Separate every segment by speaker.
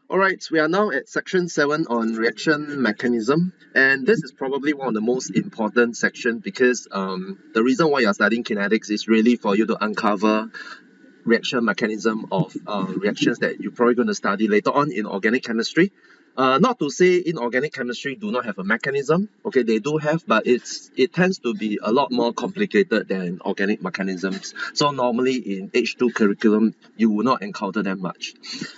Speaker 1: Alright, we are now at section 7 on reaction mechanism, and this is probably one of the most important section because the reason why you are studying kinetics is really for you to uncover reaction mechanism of reactions that you're probably going to study later on in organic chemistry. Not to say inorganic chemistry do not have a mechanism, okay, they do have, but it tends to be a lot more complicated than organic mechanisms. So normally in H2 curriculum, you will not encounter them much.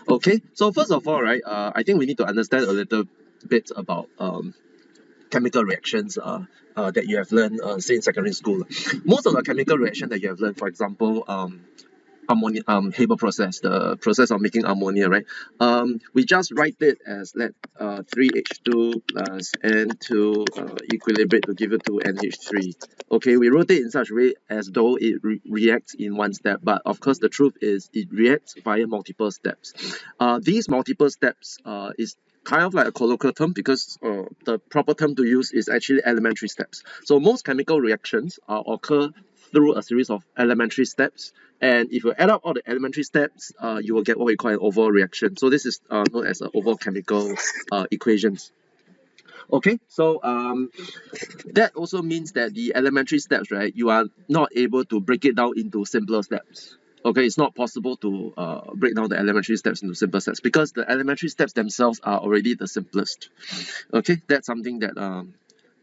Speaker 1: Okay, so first of all, right, I think we need to understand a little bit about chemical reactions that you have learned since secondary school. Most of the chemical reaction that you have learned, for example, ammonia, Haber process, the process of making ammonia, right? We just write it as 3H2 plus N2 equilibrate to give it to NH3. Okay, we wrote it in such a way as though it reacts in one step, but of course the truth is it reacts via multiple steps. These multiple steps is kind of like a colloquial term because the proper term to use is actually elementary steps. So most chemical reactions occur through a series of elementary steps, and if you add up all the elementary steps, you will get what we call an overall reaction. So this is known as an overall chemical equations. Okay, so that also means that the elementary steps, right, you are not able to break it down into simpler steps. Okay, it's not possible to break down the elementary steps into simpler steps because the elementary steps themselves are already the simplest. Okay, that's something that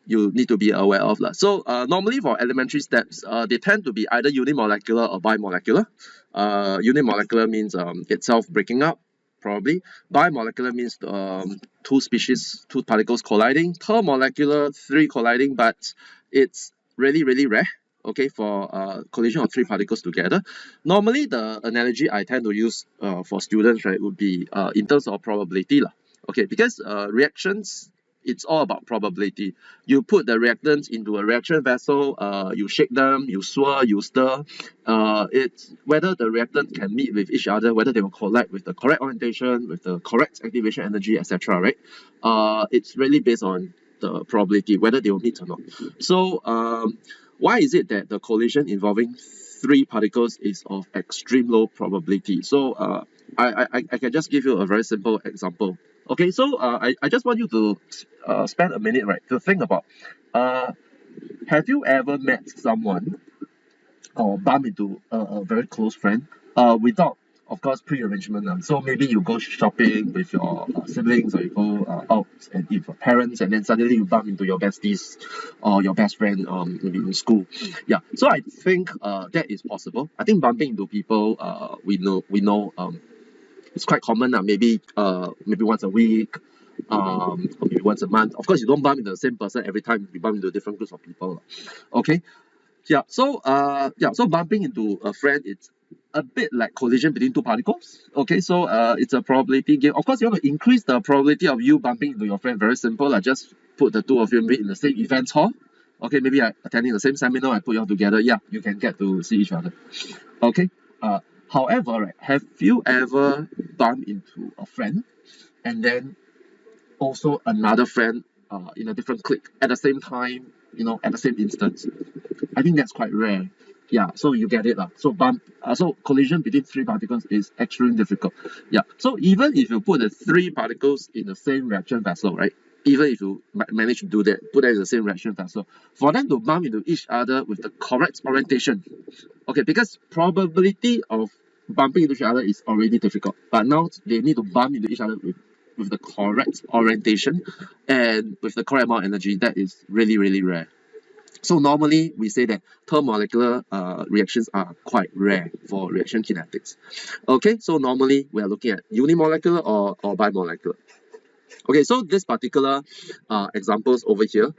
Speaker 1: you need to be aware of. So normally for elementary steps, they tend to be either unimolecular or bimolecular. Unimolecular means itself breaking up, probably. Bimolecular means two particles colliding. Termolecular, three colliding, but it's really rare. Okay, for collision of three particles together. Normally, the analogy I tend to use for students, right, would be in terms of probability. Okay, because reactions, it's all about probability. You put the reactants into a reaction vessel, you shake them, you swirl, you stir. It's whether the reactant can meet with each other, whether they will collide with the correct orientation, with the correct activation energy, etc. Right? It's really based on the probability whether they will meet or not. So why is it that the collision involving three particles is of extreme low probability? So I can just give you a very simple example. Okay, so I just want you to spend a minute, right, to think about have you ever met someone or bump into a very close friend without, of course, pre-arrangement. So maybe you go shopping with your siblings, or you go out and eat with your parents, and then suddenly you bump into your besties or your best friend maybe in school. Yeah, so I think that is possible. I think bumping into people we know it's quite common. Maybe once a week, or maybe once a month. Of course, you don't bump into the same person every time. You bump into different groups of people. Okay, so bumping into a friend, it's a bit like collision between two particles. Okay, so it's a probability game. Of course, you want to increase the probability of you bumping into your friend. Very simple. Just put the two of you in the same events hall. Okay, maybe attending the same seminar. I put you all together. Yeah, you can get to see each other. Okay. However, right, have you ever bumped into a friend and then also another friend in a different clique at the same time, at the same instance? I think that's quite rare. Yeah, so you get it. So collision between three particles is extremely difficult. Yeah, so even if you put the three particles in the same reaction vessel, right? Even if you manage to do that, put them in the same reaction vessel, for them to bump into each other with the correct orientation, okay, because probability of bumping into each other is already difficult, but now they need to bump into each other with the correct orientation and with the correct amount of energy. That is really rare. So normally we say that thermomolecular reactions are quite rare for reaction kinetics. Okay, so normally we are looking at unimolecular or bimolecular. Okay, so this particular examples over here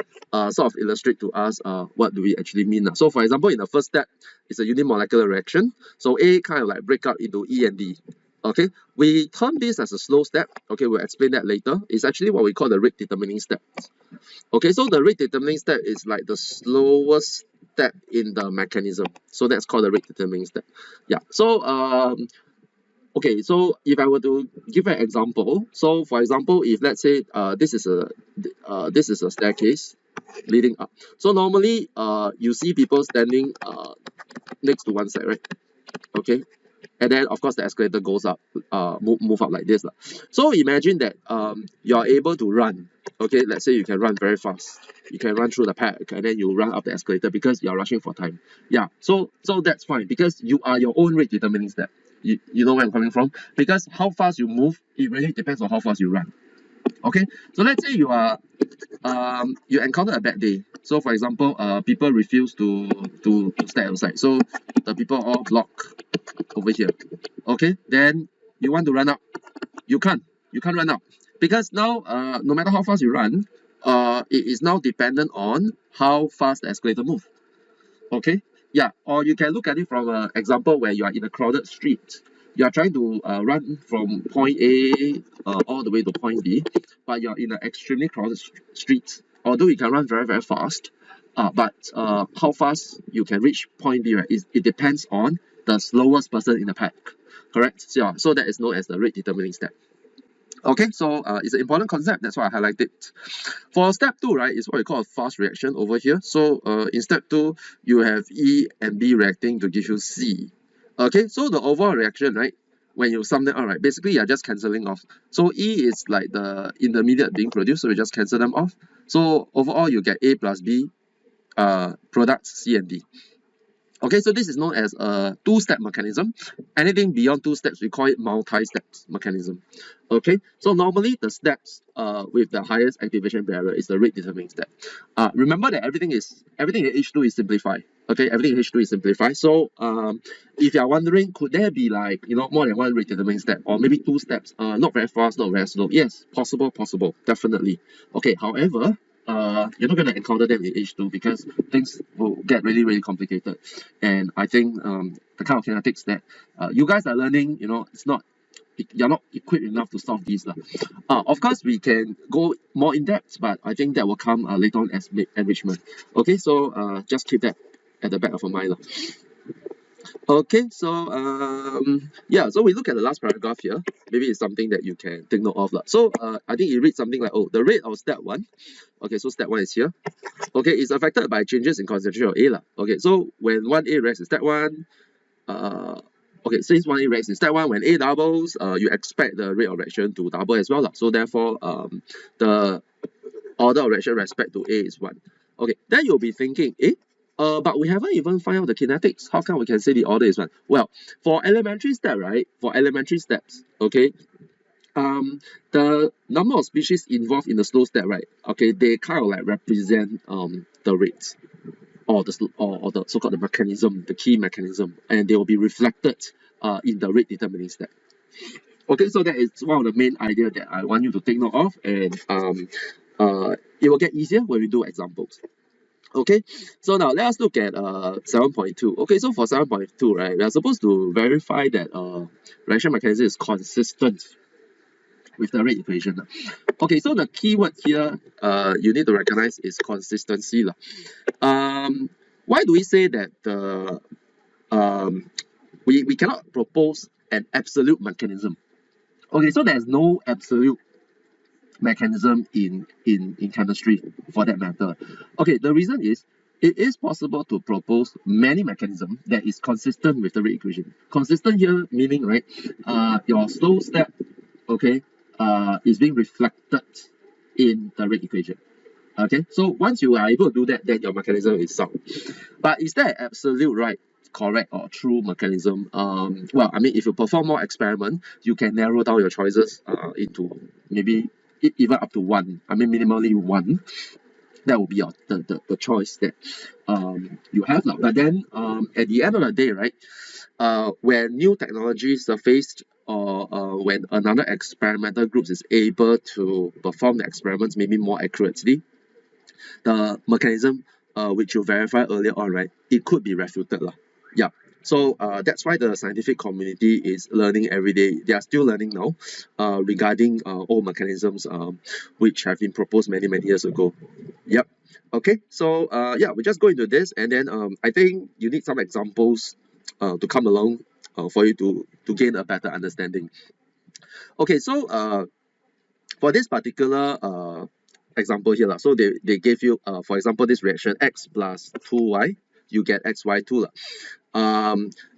Speaker 1: sort of illustrate to us what do we actually mean. So for example, in the first step, it's a unimolecular reaction. So A kind of like break up into E and D. Okay, we term this as a slow step. Okay, we'll explain that later. It's actually what we call the rate determining step. Okay, so the rate determining step is like the slowest step in the mechanism. So that's called the rate determining step. Yeah, so okay, so if I were to give an example, so for example, if let's say this is a staircase leading up. So normally you see people standing next to one side, right? Okay. and then of course the escalator goes up, move up like this. So imagine that you are able to run. Okay, let's say you can run very fast. You can run through the pack and then you run up the escalator because you are rushing for time. Yeah, so that's fine because you are your own rate determining step. You know where I'm coming from? Because how fast you move, it really depends on how fast you run. Okay, so let's say you encounter a bad day. So for example, people refuse to stay outside. So the people all block over here. Okay, then you want to run up. You can't run up because now no matter how fast you run, it is now dependent on how fast the escalator moves. Okay, yeah, or you can look at it from an example where you are in a crowded street. You are trying to run from point A all the way to point B, but you are in an extremely crowded street. Although you can run very, very fast, but how fast you can reach point B, right, it depends on the slowest person in the pack. Correct? So, yeah, so that is known as the rate determining step. Okay, so it's an important concept. That's why I highlighted it. For step 2, right, is what we call a fast reaction over here. So in step 2, you have E and B reacting to give you C. Okay, so the overall reaction, right, when you sum them out, right, basically you're just cancelling off. So E is like the intermediate being produced, so we just cancel them off. So overall, you get A plus B products C and D. Okay, so this is known as a two-step mechanism. Anything beyond 2 steps, we call it multi-step mechanism. Okay, so normally the steps with the highest activation barrier is the rate determining step. Remember that everything in H2 is simplified. Okay, everything in H2 is simplified. So if you are wondering, could there be like more than one rate determining step, or maybe 2 steps? Not very fast, not very slow. Yes, possible, definitely. Okay, however, you're not going to encounter them in H2 because things will get really, really complicated. And I think the kind of kinetics that you guys are learning, you're not equipped enough to solve these. Of course, we can go more in depth, but I think that will come later on as enrichment. Okay, so just keep that at the back of your mind. Okay, so yeah, so we look at the last paragraph here. Maybe it's something that you can take note of. So I think it reads something like, oh, the rate of step 1. Okay, so step 1 is here. Okay, it's affected by changes in concentration of A. Okay, so when 1A reacts in step 1, okay, since 1A reacts in step 1, when A doubles, you expect the rate of reaction to double as well. So therefore, the order of reaction respect to A is 1. Okay, then you'll be thinking, but we haven't even found out the kinetics. How come we can say the order is 1? Well, for elementary step, right? For elementary steps, okay, the number of species involved in the slow step, right? Okay, they kind of like represent the rates or the so-called the mechanism, the key mechanism, and they will be reflected in the rate determining step. Okay, so that is one of the main idea that I want you to take note of, and it will get easier when we do examples. Okay, so now let us look at 7.2. Okay, so for 7.2, right, we are supposed to verify that reaction mechanism is consistent with the rate equation. Okay, so the keyword here you need to recognize is consistency. Why do we say that we cannot propose an absolute mechanism? Okay, so there's no absolute mechanism in chemistry for that matter. Okay, the reason is it is possible to propose many mechanisms that is consistent with the rate equation. Consistent here meaning, right, your slow step, okay, is being reflected in the rate equation. Okay, so once you are able to do that, then your mechanism is sound. But is that absolute right, correct, or true mechanism? Well, I mean, if you perform more experiment, you can narrow down your choices into maybe even up to 1. I mean, minimally 1. That will be the choice that you have now. But then at the end of the day, right, when new technology surfaced, or when another experimental group is able to perform the experiments maybe more accurately, the mechanism which you verified earlier on, right, it could be refuted. Yeah. So that's why the scientific community is learning every day. They are still learning now regarding old mechanisms which have been proposed many years ago. Yep. Okay. So yeah, we just go into this, and then I think you need some examples to come along for you to gain a better understanding. Okay. So for this particular example here, so they gave you for example this reaction x plus 2y, you get xy2.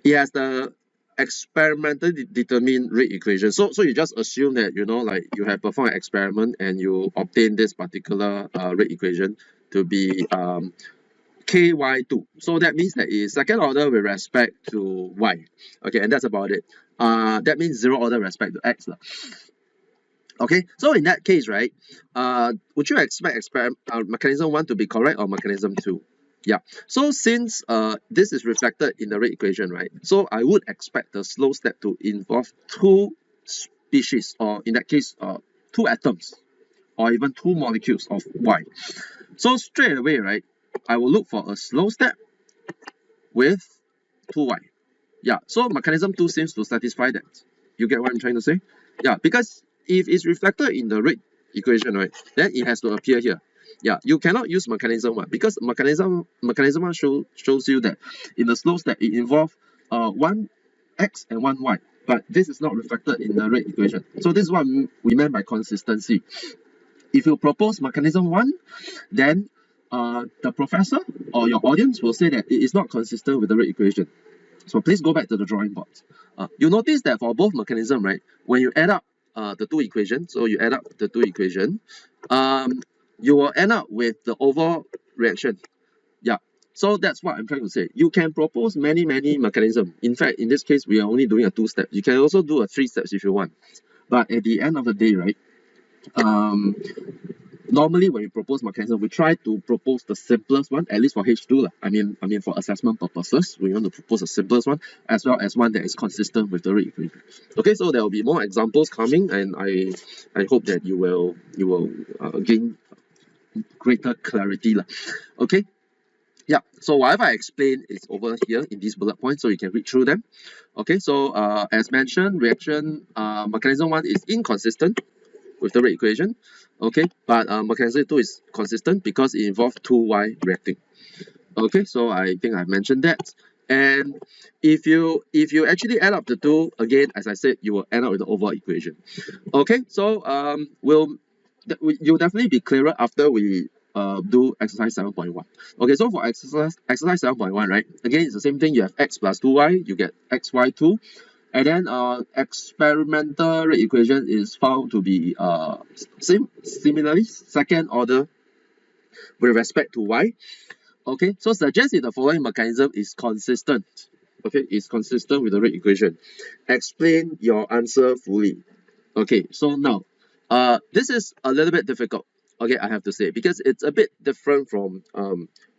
Speaker 1: It has the experimentally determine rate equation. So you just assume that, you know, like you have performed an experiment and you obtain this particular rate equation to be ky2. So that means that is second order with respect to y. Okay, and that's about it. That means zero order with respect to x. Okay, so in that case, right, would you expect mechanism 1 to be correct or mechanism 2? Yeah, so since this is reflected in the rate equation, right, so I would expect the slow step to involve two species, or in that case, two atoms, or even two molecules of y. So straight away, right, I will look for a slow step with 2y. Yeah, so mechanism 2 seems to satisfy that. You get what I'm trying to say? Yeah, because if it's reflected in the rate equation, right, then it has to appear here. Yeah, you cannot use mechanism 1 because mechanism 1 shows you that in the slow step it involves one x and one y, but this is not reflected in the rate equation. So this is what we meant by consistency. If you propose mechanism 1, then the professor or your audience will say that it is not consistent with the rate equation. So please go back to the drawing board. You notice that for both mechanism, right, when you add up the two equations, so you add up the two equations, you will end up with the overall reaction. Yeah, so that's what I'm trying to say. You can propose many mechanisms. In fact, in this case, we are only doing a 2 steps. You can also do a 3 steps if you want. But at the end of the day, right, normally when we propose mechanism, we try to propose the simplest one, at least for H2. I mean for assessment purposes, we want to propose the simplest one, as well as one that is consistent with the rate equation. Okay, so there will be more examples coming, and I hope that you will gain greater clarity. Okay. Yeah, so whatever I explained is over here in these bullet points, so you can read through them. Okay, so as mentioned, reaction mechanism 1 is inconsistent with the rate equation. Okay, but mechanism 2 is consistent because it involves 2y reacting. Okay, so I think I've mentioned that. And if you actually add up the two, again, as I said, you will end up with the overall equation. Okay, so you'll definitely be clearer after we do exercise 7.1. Okay, so for exercise 7.1, right, again, it's the same thing. You have x plus 2y, you get xy2. And then experimental rate equation is found to be similarly second order with respect to y. Okay, so suggest if the following mechanism is consistent. Okay, is consistent with the rate equation. Explain your answer fully. Okay, so now this is a little bit difficult. Okay, I have to say, because it's a bit different from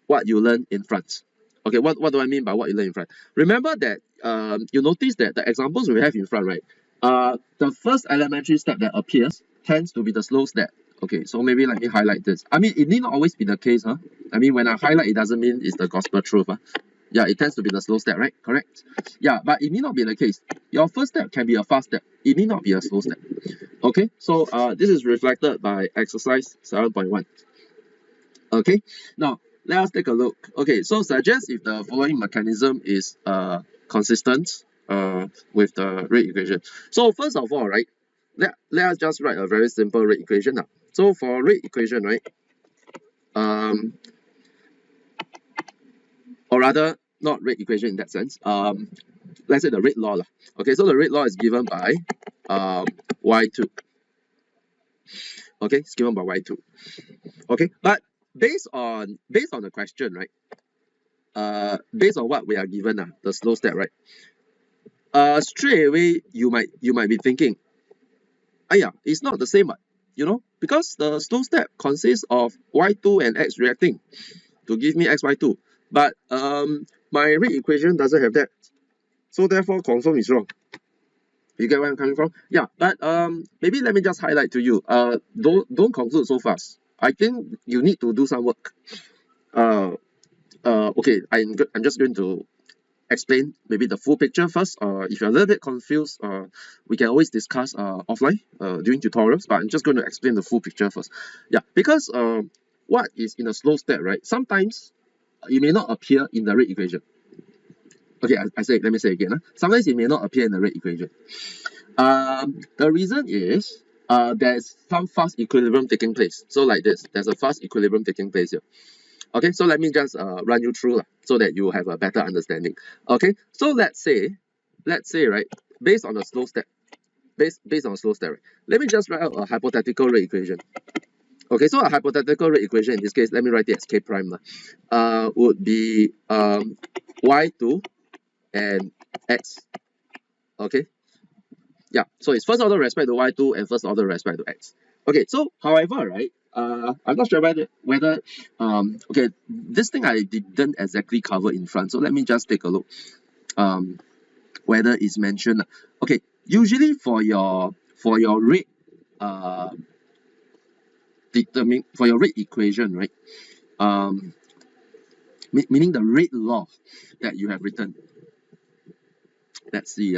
Speaker 1: what you learn in front. Okay, what do I mean by what you learn in front? Remember that you notice that the examples we have in front, right? The first elementary step that appears tends to be the slow step. Okay, so maybe let me highlight this. I mean, it need not always be the case, huh? I mean, when I highlight, it doesn't mean it's the gospel truth, huh? Yeah, it tends to be the slow step, right? Correct? Yeah, but it may not be the case. Your first step can be a fast step. It may not be a slow step. Okay, so this is reflected by exercise 7.1. Okay, now let us take a look. Okay, so suggest if the following mechanism is consistent with the rate equation. So first of all, right, let us just write a very simple rate equation now. So for rate equation, right, or rather not rate equation in that sense, let's say the rate law. Okay, so the rate law is given by y2. Okay, it's given by y2. Okay, but based on the question, right, based on what we are given, the slow step, right, straight away you might be thinking, yeah, it's not the same, you know, because the slow step consists of y2 and x reacting to give me xy2, but my rate equation doesn't have that, so therefore confirm is wrong. You get where I'm coming from? Yeah, but maybe let me just highlight to you. Don't conclude so fast. I think you need to do some work. Okay, I'm just going to explain maybe the full picture first. If you're a little bit confused, we can always discuss offline during tutorials. But I'm just going to explain the full picture first. Yeah, because what is in a slow step, right? Sometimes it may not appear in the rate equation. Okay, let me say again. Sometimes it may not appear in the rate equation. The reason is there's some fast equilibrium taking place. So like this, there's a fast equilibrium taking place here. Okay, so let me just run you through so that you have a better understanding. Okay, so let's say let's say, right, based on a slow step, based on a slow step, right, let me just write out a hypothetical rate equation. Okay, so a hypothetical rate equation in this case, let me write it as k prime, would be y2 and x. Okay, yeah, so it's first order with respect to y2 and first order with respect to x. Okay, so however, right, I'm not sure whether okay, this thing I didn't exactly cover in front, so let me just take a look whether it's mentioned. Okay, usually for your rate for your rate equation, right, meaning the rate law that you have written. Let's see,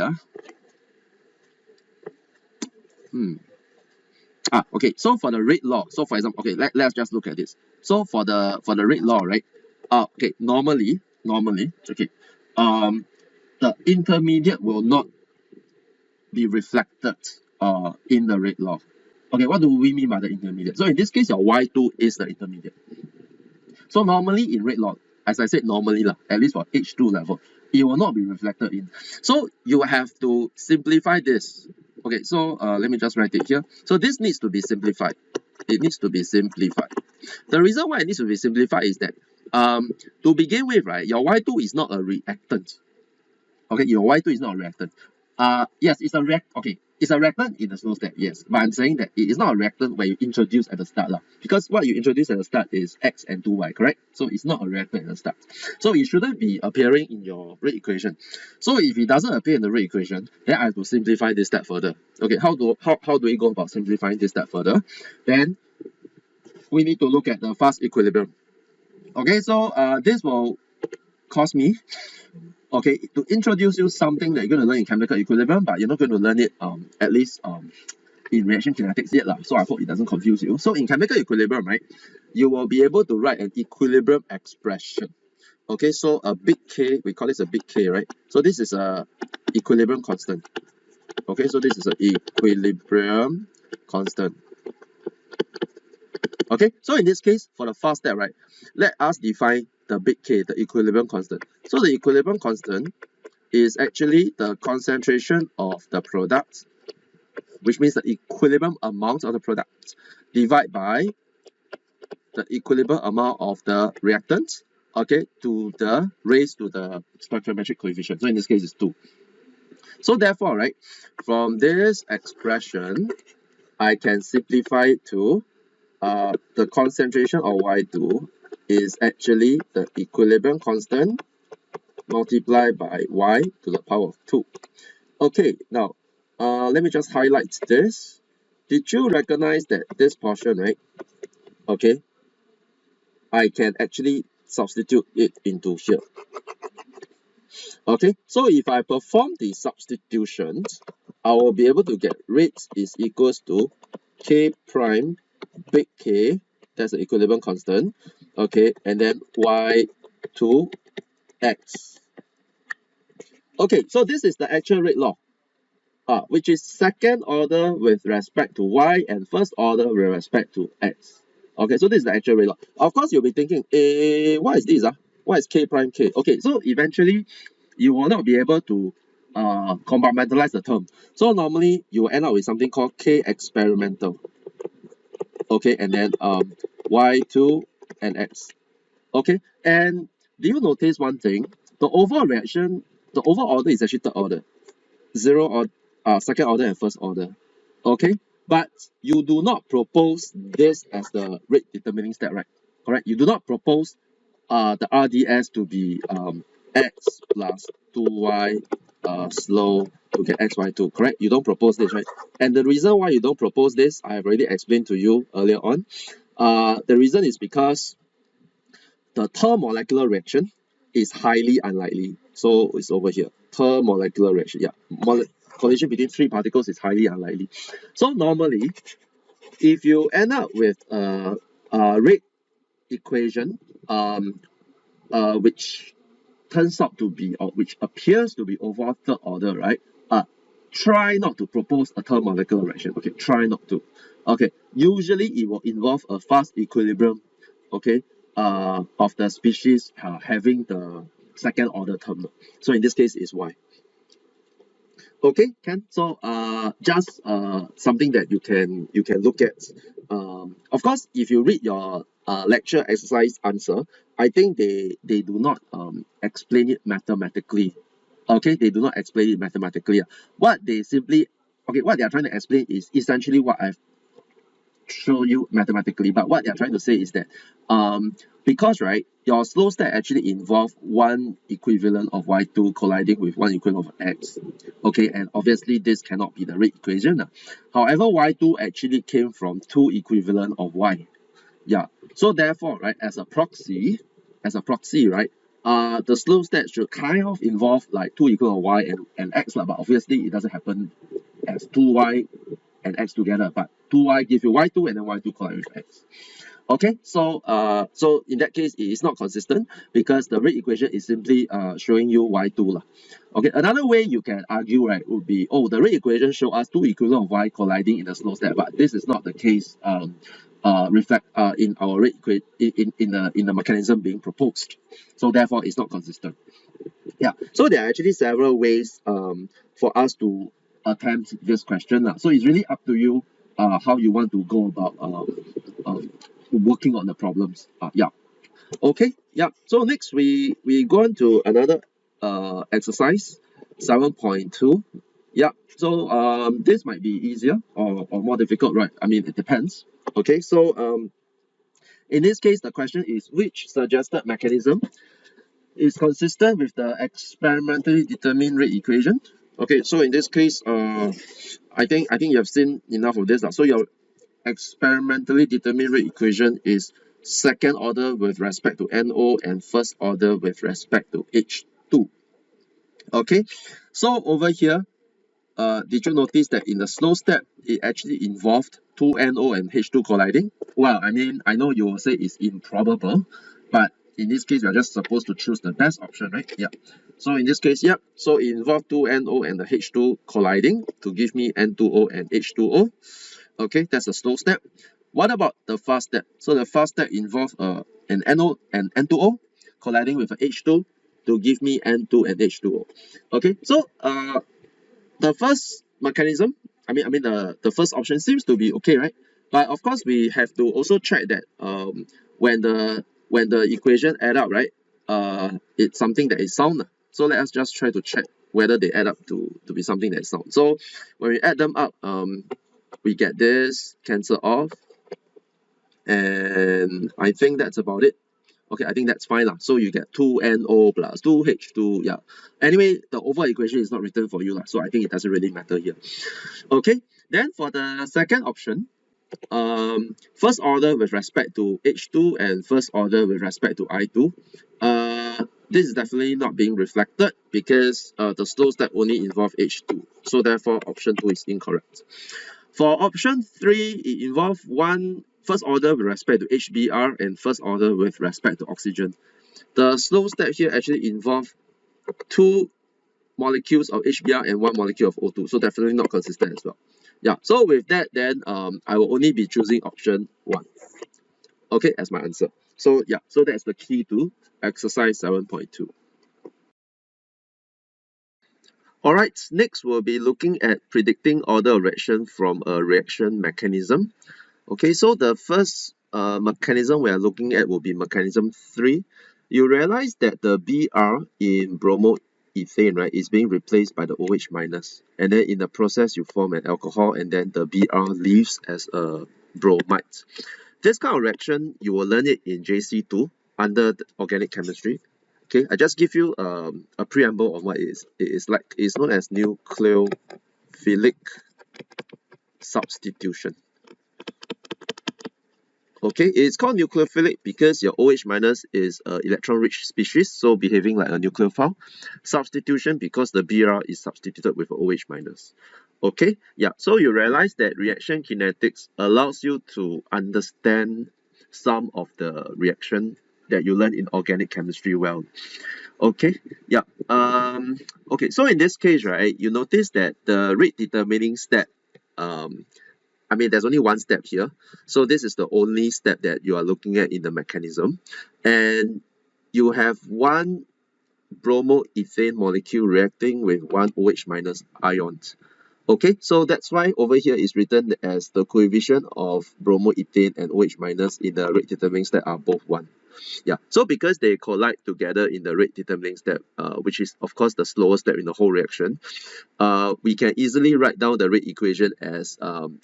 Speaker 1: okay, so for the rate law, so for example, okay, let's just look at this. So for the rate law, right, okay, normally, okay, the intermediate will not be reflected in the rate law. Okay, what do we mean by the intermediate? So in this case, your y2 is the intermediate. So normally in rate law, as I said, normally at least for H2 level, it will not be reflected in. So you have to simplify this. Okay, so let me just write it here. So this needs to be simplified. It needs to be simplified. The reason why it needs to be simplified is that to begin with, right, your Y2 is not a reactant. Okay, your Y2 is not a reactant. Yes, it's a it's a reactant in the slow step, yes. But I'm saying that it is not a reactant when you introduce at the start. Because what you introduce at the start is X and 2Y, correct? So it's not a reactant at the start. So it shouldn't be appearing in your rate equation. So if it doesn't appear in the rate equation, then I have to simplify this step further. Okay, how do we go about simplifying this step further? Then we need to look at the fast equilibrium. Okay, so this will cost me, okay, to introduce you something that you're going to learn in chemical equilibrium, but you're not going to learn it at least in reaction kinetics yet. So I hope it doesn't confuse you. So in chemical equilibrium, right, you will be able to write an equilibrium expression. Okay, so a big K, we call this a big K, right? So this is a equilibrium constant. Okay, so this is an equilibrium constant. Okay, so in this case, for the first step, right, let us define the big K, the equilibrium constant. So the equilibrium constant is actually the concentration of the product, which means the equilibrium amount of the product, divided by the equilibrium amount of the reactant, okay, to the raised to the stoichiometric coefficient. So in this case, it's 2. So therefore, right, from this expression, I can simplify it to the concentration of Y2 is actually the equilibrium constant multiplied by Y to the power of 2. Okay, now let me just highlight this. Did you recognize that this portion, right? Okay, I can actually substitute it into here. Okay, so if I perform the substitutions, I will be able to get rates is equals to K prime big K, that's the equilibrium constant, okay, and then Y2 X. Okay, so this is the actual rate law, which is second order with respect to Y and first order with respect to X. Okay, so this is the actual rate law. Of course, you'll be thinking, what is this? What is K prime K? Okay, so eventually, you will not be able to compartmentalize the term. So normally, you will end up with something called K experimental. Okay, and then Y2 and X. Okay, and do you notice one thing? The overall reaction, the overall order is actually third order. Second order and first order. Okay, but you do not propose this as the rate determining step, right? Correct. You do not propose the RDS to be x plus 2y slow to get xy2, correct? You don't propose this, right? And the reason why you don't propose this, I have already explained to you earlier on. The reason is because the termolecular reaction is highly unlikely. So it's over here. Termolecular reaction, yeah. Collision between 3 particles is highly unlikely. So normally, if you end up with a rate equation which turns out to be, or which appears to be overall third order, right? Try not to propose a termolecular reaction. Okay, try not to. Okay, usually it will involve a fast equilibrium, okay, of the species having the second order term. So in this case, is Y. Okay, can. So just something that you can look at. Of course, if you read your lecture exercise answer, I think they do not explain it mathematically. Okay, they do not explain it mathematically. What they simply what they are trying to explain is essentially what I've show you mathematically, but what they're trying to say is that because right, your slow step actually involve one equivalent of y2 colliding with one equivalent of x. Okay, and obviously this cannot be the rate equation. However, y2 actually came from two equivalent of y. Yeah. So therefore, right, as a proxy, right, the slow step should kind of involve like two equal of y and x, but obviously it doesn't happen as 2y and x together, but 2y give you y2 and then y2 collide with x. Okay, so in that case, it is not consistent because the rate equation is simply showing you y2 lah. Okay, another way you can argue, right, would be, oh, the rate equation show us two equivalent of y colliding in the slow step, but this is not the case reflect in our rate in the mechanism being proposed. So therefore, it's not consistent. Yeah, so there are actually several ways for us to attempt this question. So it's really up to you how you want to go about working on the problems. Yeah. Okay. Yeah. So next we go on to another exercise 7.2. Yeah. So this might be easier or more difficult, right? I mean, it depends. Okay. So in this case, the question is which suggested mechanism is consistent with the experimentally determined rate equation. Okay, so in this case, I think you have seen enough of this. So your experimentally determined rate equation is second order with respect to NO and first order with respect to H2. Okay, so over here, did you notice that in the slow step, it actually involved two NO and H2 colliding? Well, I mean, I know you will say it's improbable, but in this case, we are just supposed to choose the best option, right? Yeah. So in this case, yep. So it involved two NO and the H2 colliding to give me N2O and H2O. Okay, that's a slow step. What about the fast step? So the fast step involves an NO and N2O colliding with a H2 to give me N2 and H2O. Okay, so the first mechanism, the first option seems to be okay, right? But of course, we have to also check that when the equation add up, right, it's something that is sound. So let us just try to check whether they add up to be something that is sound. So when we add them up, we get this cancel off, and I think that's about it. Okay, I think that's fine lah. So you get 2NO plus 2H2. Yeah. Anyway, the overall equation is not written for you lah. So I think it doesn't really matter here. Okay. Then for the second option, first order with respect to H2 and first order with respect to I2. This is definitely not being reflected because the slow step only involve H2. So therefore, option 2 is incorrect. For option 3, it involves one first order with respect to HBr and first order with respect to oxygen. The slow step here actually involves two molecules of HBr and one molecule of O2, so definitely not consistent as well. Yeah, so with that, then I will only be choosing option 1. Okay, as my answer. So yeah, so that's the key to exercise 7.2. Alright, next we'll be looking at predicting order of reaction from a reaction mechanism. Okay, so the first mechanism we are looking at will be mechanism 3. You realize that the Br in bromoethane, right, is being replaced by the OH minus. And then in the process, you form an alcohol and then the Br leaves as a bromide. This kind of reaction, you will learn it in JC2 under organic chemistry. Okay, I just give you a preamble of what it is. It is like, it's known as nucleophilic substitution. Okay, it's called nucleophilic because your OH minus is an electron-rich species, so behaving like a nucleophile. Substitution because the Br is substituted with an OH minus. Okay, yeah, so you realize that reaction kinetics allows you to understand some of the reaction that you learn in organic chemistry well. Okay, yeah. Okay, so in this case, right, you notice that the rate determining step, there's only one step here. So this is the only step that you are looking at in the mechanism. And you have one bromoethane molecule reacting with one OH minus ions. Okay, so that's why over here is written as the coefficient of bromoethane and OH minus in the rate determining step are both 1. Yeah, so because they collide together in the rate determining step, which is of course the slowest step in the whole reaction, we can easily write down the rate equation as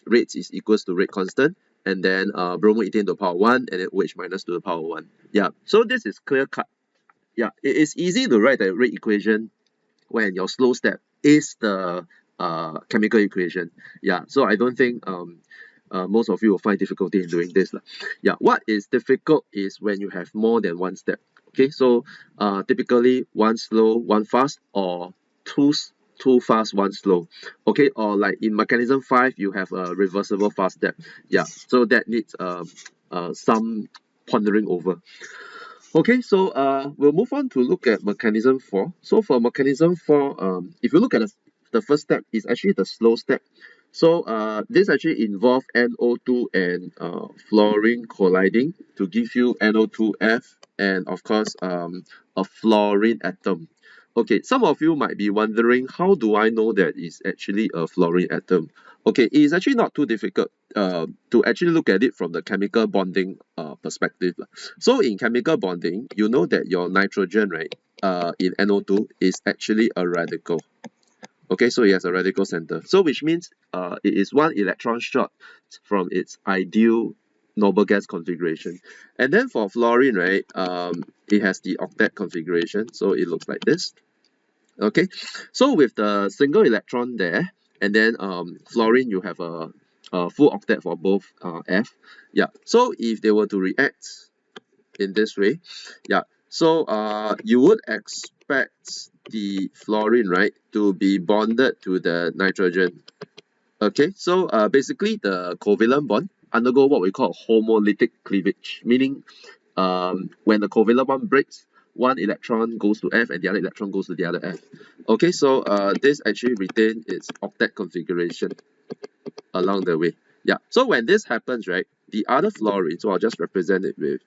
Speaker 1: rates is equals to rate constant, and then bromoethane to the power 1 and then OH minus to the power 1. Yeah, so this is clear cut. Yeah, it is easy to write the rate equation when your slow step is the chemical equation. Yeah, so I don't think most of you will find difficulty in doing this. Yeah, what is difficult is when you have more than one step. Okay, so typically one slow, one fast, or two fast, one slow. Okay, or like in mechanism 5, you have a reversible fast step. Yeah, so that needs some pondering over. Okay, so we'll move on to look at mechanism 4. So for mechanism 4, if you look at the first step, is actually the slow step. So this actually involves NO2 and fluorine colliding to give you NO2F and of course a fluorine atom. Okay, some of you might be wondering, how do I know that it's actually a fluorine atom? Okay, it is actually not too difficult to actually look at it from the chemical bonding perspective. So in chemical bonding, you know that your nitrogen, right, in NO2 is actually a radical. Okay, so it has a radical center. So which means it is one electron short from its ideal noble gas configuration. And then for fluorine, right, it has the octet configuration. So it looks like this. Okay, so with the single electron there, and then fluorine, you have a full octet for both F. Yeah, so if they were to react in this way, yeah, so you would expect the fluorine, right, to be bonded to the nitrogen. Okay, so basically the covalent bond undergo what we call homolytic cleavage, meaning when the covalent bond breaks, one electron goes to F and the other electron goes to the other F. Okay, so this actually retains its octet configuration along the way. Yeah, so when this happens, right, the other fluorine, so I'll just represent it with,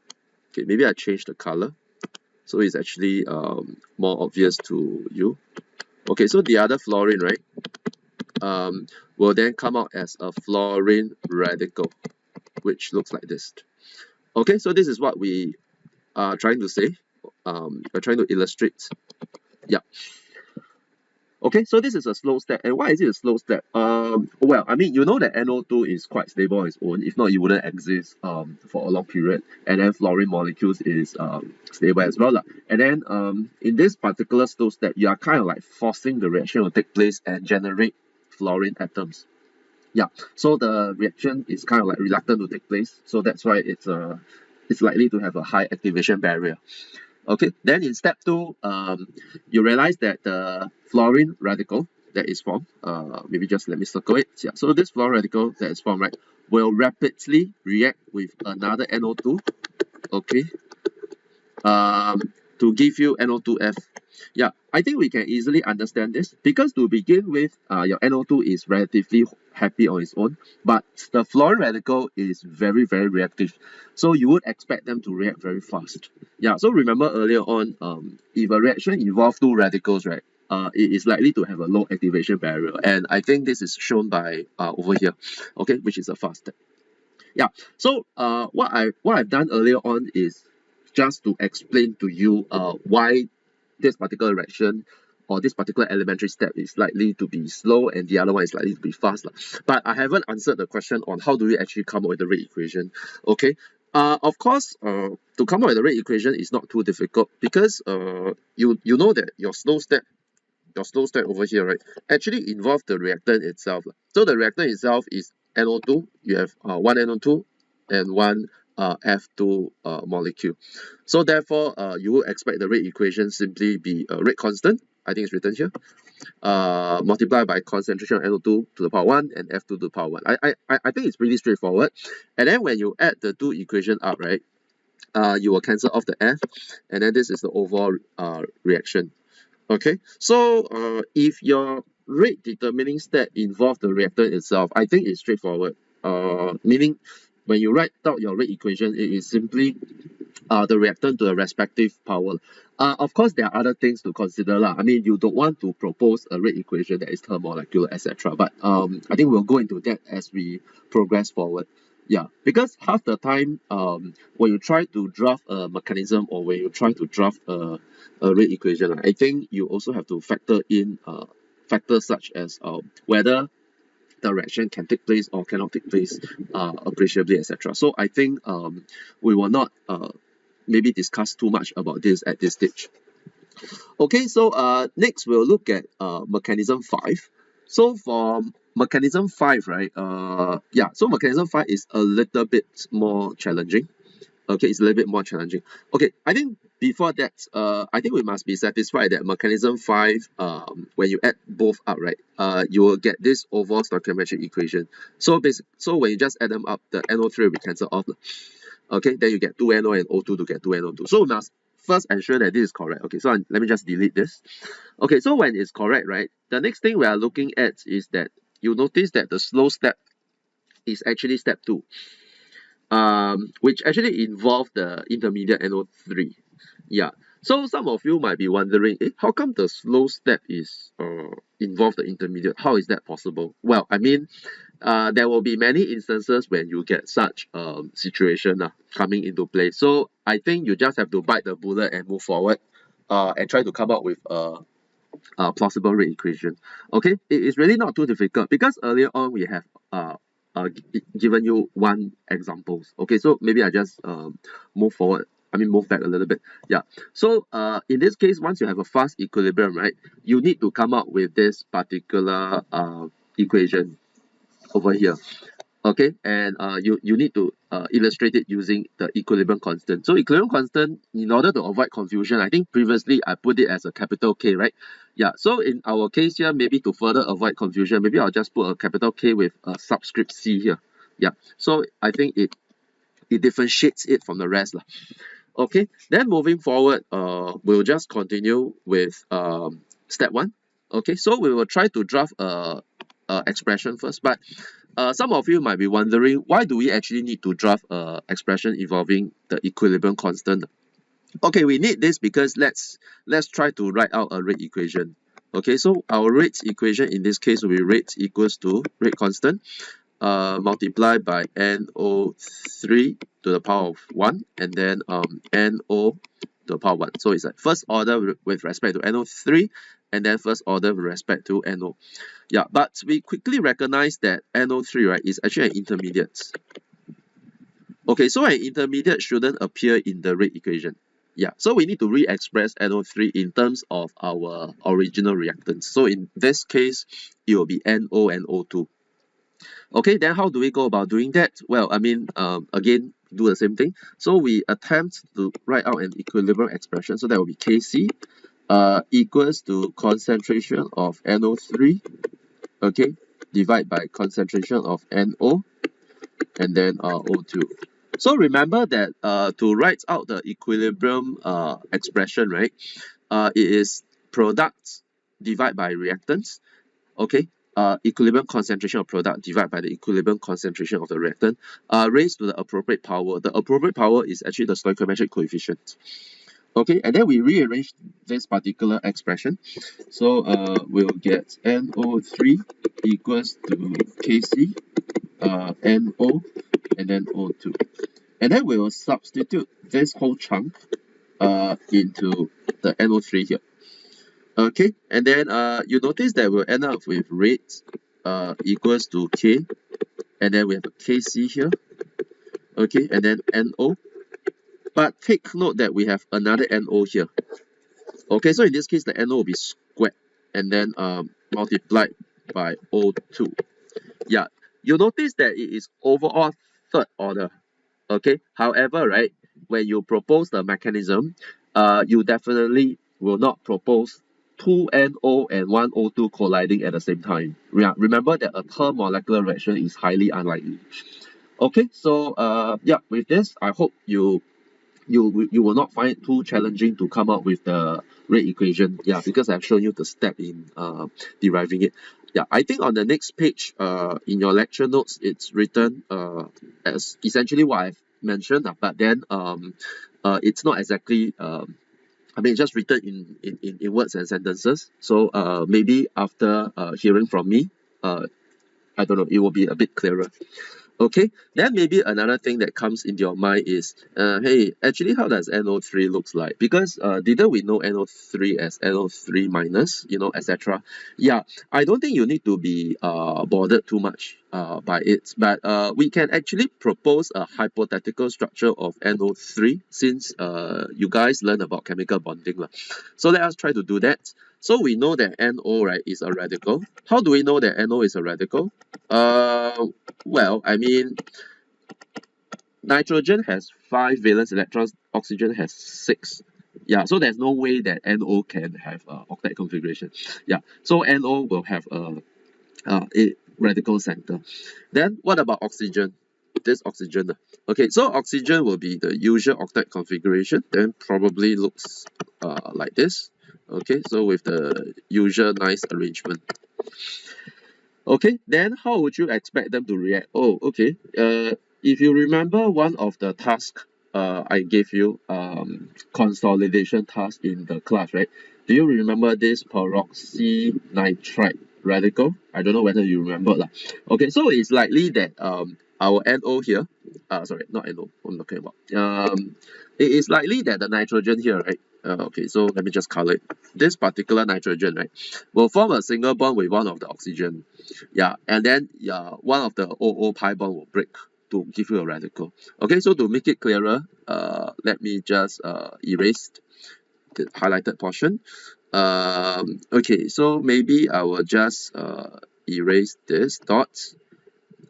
Speaker 1: okay, maybe I change the color so it's actually more obvious to you. Okay, so the other fluorine, right, will then come out as a fluorine radical, which looks like this. Okay, so this is what we are trying to say. We're trying to illustrate. Yeah. Okay, so this is a slow step. And why is it a slow step? Well, I mean, you know that NO2 is quite stable on its own. If not, it wouldn't exist for a long period. And then fluorine molecules is stable as well. And then in this particular slow step, you are kind of like forcing the reaction to take place and generate fluorine atoms. Yeah, so the reaction is kind of like reluctant to take place. So that's why it's likely to have a high activation barrier. Okay, then in step 2, you realize that the fluorine radical that is formed, maybe just let me circle it. Yeah, so this fluorine radical that is formed, right, will rapidly react with another NO2, okay, to give you NO2F. Yeah, I think we can easily understand this because to begin with, your NO2 is relatively happy on its own, but the fluorine radical is very, very reactive. So you would expect them to react very fast. Yeah, so remember earlier on, if a reaction involves two radicals, right, it is likely to have a low activation barrier. And I think this is shown by over here, okay, which is a fast step. Yeah, so what I've done earlier on is just to explain to you why this particular reaction or this particular elementary step is likely to be slow and the other one is likely to be fast. But I haven't answered the question on how do we actually come up with the rate equation. Okay, of course, to come up with the rate equation is not too difficult because you know that your slow step over here, right, actually involve the reactant itself. So the reactant itself is NO2. You have one NO2 and one F2 molecule. So therefore, you would expect the rate equation simply be a rate constant. I think it's written here. Multiplied by concentration of NO2 to the power 1 and F2 to the power 1. I think it's pretty straightforward. And then when you add the two equations up, right, you will cancel off the F, and then this is the overall reaction. Okay, so if your rate determining step involves the reactant itself, I think it's straightforward. Meaning when you write out your rate equation, it is simply the reactant to the respective power. Of course, there are other things to consider lah. I mean, you don't want to propose a rate equation that is thermolecular, etc. But I think we'll go into that as we progress forward. Yeah, because half the time, when you try to draft a mechanism or when you try to draft a rate equation, I think you also have to factor in factors such as whether the reaction can take place or cannot take place appreciably, etc. So I think we will not maybe discuss too much about this at this stage. Okay, so next we'll look at mechanism 5. So for mechanism 5, right, yeah, so mechanism 5 is a little bit more challenging. Okay, it's a little bit more challenging. Okay, I think before that, I think we must be satisfied that mechanism 5, when you add both up, right, you will get this overall stoichiometric equation. So so when you just add them up, the NO3 will be cancelled off. Okay, then you get 2NO and O2 to get 2NO2. So we must first ensure that this is correct. Okay, so let me just delete this. Okay, so when it's correct, right, the next thing we are looking at is that you notice that the slow step is actually step 2, which actually involve the intermediate NO3. Yeah, so some of you might be wondering, how come the slow step is involve the intermediate? How is that possible? Well, I mean, there will be many instances when you get such situation coming into play. So I think you just have to bite the bullet and move forward and try to come up with a plausible rate equation. Okay, it is really not too difficult because earlier on we have given you one examples. Okay, so maybe I just move forward. I mean, move back a little bit. Yeah. So in this case, once you have a fast equilibrium, right, you need to come up with this particular equation over here. Okay, and you need to illustrate it using the equilibrium constant. So equilibrium constant, in order to avoid confusion, I think previously I put it as a capital K, right? Yeah, so in our case here, maybe to further avoid confusion, maybe I'll just put a capital K with a subscript C here. Yeah, so I think it differentiates it from the rest lah. Okay, then moving forward, we'll just continue with step 1. Okay, so we will try to draft a expression first, but some of you might be wondering, why do we actually need to draft a expression involving the equilibrium constant? Okay, we need this because let's try to write out a rate equation. Okay, so our rate equation in this case will be rate equals to rate constant multiplied by NO3 to the power of 1 and then NO to the power 1. So it's like first order with respect to NO3 and then first order with respect to NO. Yeah, but we quickly recognize that NO3, right, is actually an intermediate. Okay, so an intermediate shouldn't appear in the rate equation. Yeah, so we need to re-express NO3 in terms of our original reactants. So in this case, it will be NO and O2. Okay, then how do we go about doing that? Well, I mean, again, do the same thing. So we attempt to write out an equilibrium expression. So that will be Kc equals to concentration of NO3, okay, divide by concentration of NO, and then O2. So remember that to write out the equilibrium expression, right, it is products divided by reactants, okay, equilibrium concentration of product divided by the equilibrium concentration of the reactant raised to the appropriate power. The appropriate power is actually the stoichiometric coefficient. Okay, and then we rearrange this particular expression. So we'll get NO3 equals to Kc, NO, and then O2. And then we will substitute this whole chunk into the NO3 here. Okay, and then you notice that we'll end up with rate equals to K, and then we have a Kc here. Okay, and then NO. But take note that we have another NO here. Okay, so in this case, the NO will be squared and then multiplied by O2. Yeah, you notice that it is overall third order. Okay, however, right, when you propose the mechanism, you definitely will not propose 2 NO and 1 O2 colliding at the same time. Remember that a third molecular reaction is highly unlikely. Okay, so yeah, with this, I hope you will not find it too challenging to come up with the rate equation. Yeah, because I've shown you the step in deriving it. Yeah, I think on the next page, in your lecture notes, it's written as essentially what I've mentioned, but then it's not exactly I mean, just written in words and sentences. So maybe after hearing from me, I don't know, it will be a bit clearer. Okay, then maybe another thing that comes into your mind is, hey, actually, how does NO3 looks like? Because didn't we know NO3 as NO3 minus, etc. Yeah, I don't think you need to be bothered too much by it, but we can actually propose a hypothetical structure of NO3 since you guys learn about chemical bonding lah. So let us try to do that. So we know that NO, right, is a radical. How do we know that NO is a radical? Well, I mean, nitrogen has 5 valence electrons, oxygen has 6. Yeah, so there's no way that NO can have octet configuration. Yeah, so NO will have a radical center. Then what about oxygen? This oxygen. Okay, so oxygen will be the usual octet configuration, then probably looks like this. Okay, so with the usual nice arrangement. Okay, then how would you expect them to react? Oh, okay. If you remember one of the tasks I gave you, consolidation task in the class, right? Do you remember this peroxynitride radical? I don't know whether you remember lah. Okay, so it's likely that our NO here, sorry, not NO, I'm talking about. It is likely that the nitrogen here, right? Okay, so let me just color it. This particular nitrogen, right, will form a single bond with one of the oxygen. Yeah, and then one of the OO pi bond will break to give you a radical. Okay, so to make it clearer, let me just erase the highlighted portion. Okay, so maybe I will just erase this dots.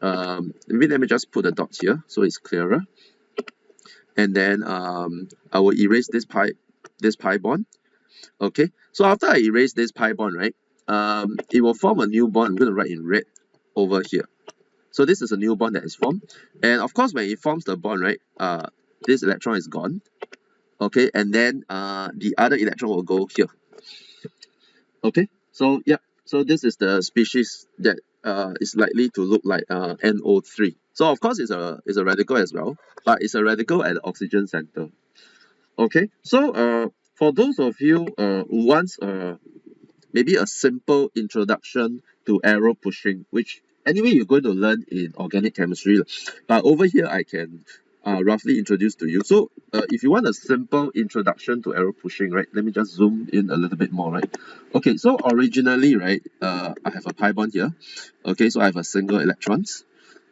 Speaker 1: Maybe let me just put the dots here so it's clearer. And then I will erase this pi bond. Okay, so after I erase this pi bond, right, it will form a new bond. I'm going to write in red over here. So this is a new bond that is formed. And of course, when it forms the bond, right, this electron is gone. Okay, and then the other electron will go here. Okay, so yeah, so this is the species that is likely to look like NO3. So of course, it's a radical as well, but it's a radical at the oxygen center. Okay, so for those of you who wants maybe a simple introduction to arrow pushing, which anyway you're going to learn in organic chemistry, but over here I can roughly introduce to you. So if you want a simple introduction to arrow pushing, right, let me just zoom in a little bit more, right. Okay, so originally, right, I have a pi bond here. Okay, so I have a single electrons.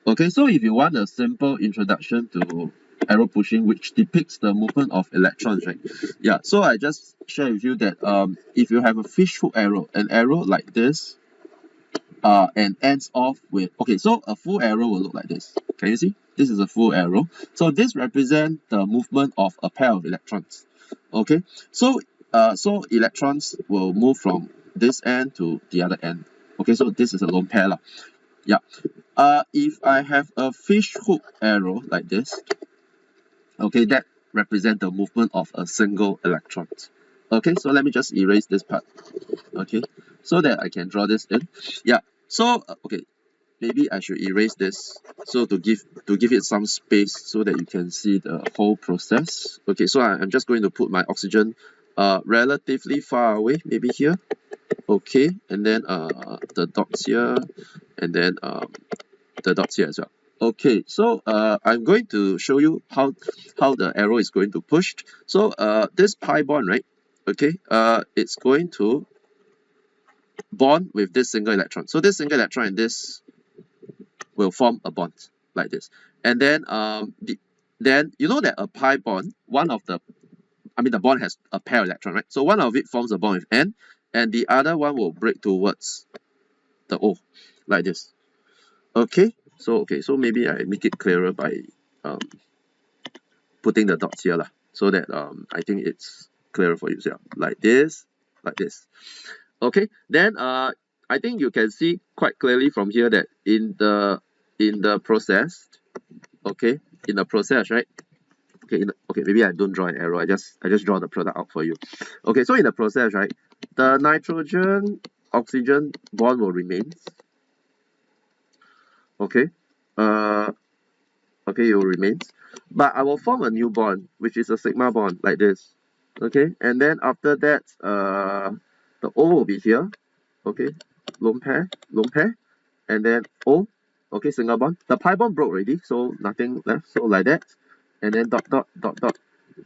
Speaker 1: Okay, so if you want a simple introduction to arrow pushing which depicts the movement of electrons, right? Yeah, so I just share with you that if you have a fishhook arrow, an arrow like this, and ends off with, okay, so a full arrow will look like this. Can you see? This is a full arrow. So this represents the movement of a pair of electrons. Okay, so so electrons will move from this end to the other end. Okay, so this is a lone pair lah. Yeah. If I have a fish hook arrow like this, okay, that represents the movement of a single electron. Okay, so let me just erase this part. Okay, so that I can draw this in. Yeah. So okay, maybe I should erase this so to give it some space so that you can see the whole process. Okay, so I'm just going to put my oxygen relatively far away, maybe here. Okay, and then the dots here, and then the dots here as well. Okay, so I'm going to show you how the arrow is going to push. So this pi bond, right? Okay, it's going to bond with this single electron. So this single electron and this will form a bond like this. And then then you know that a pi bond, the bond has a pair of electrons, right? So one of it forms a bond with N, and the other one will break towards the O, like this. Okay, so maybe I make it clearer by putting the dots here lah, so that I think it's clearer for you. So yeah, like this. Okay, then I think you can see quite clearly from here that in the process, okay, in the process, right? Okay, okay, maybe I don't draw an arrow. I just draw the product out for you. Okay, so in the process, right, the nitrogen oxygen bond will remain. Okay, okay, it will remain. But I will form a new bond, which is a sigma bond, like this. Okay, and then after that, the O will be here. Okay, lone pair, and then O, okay, single bond. The pi bond broke already, so nothing left. So like that, and then dot dot dot dot.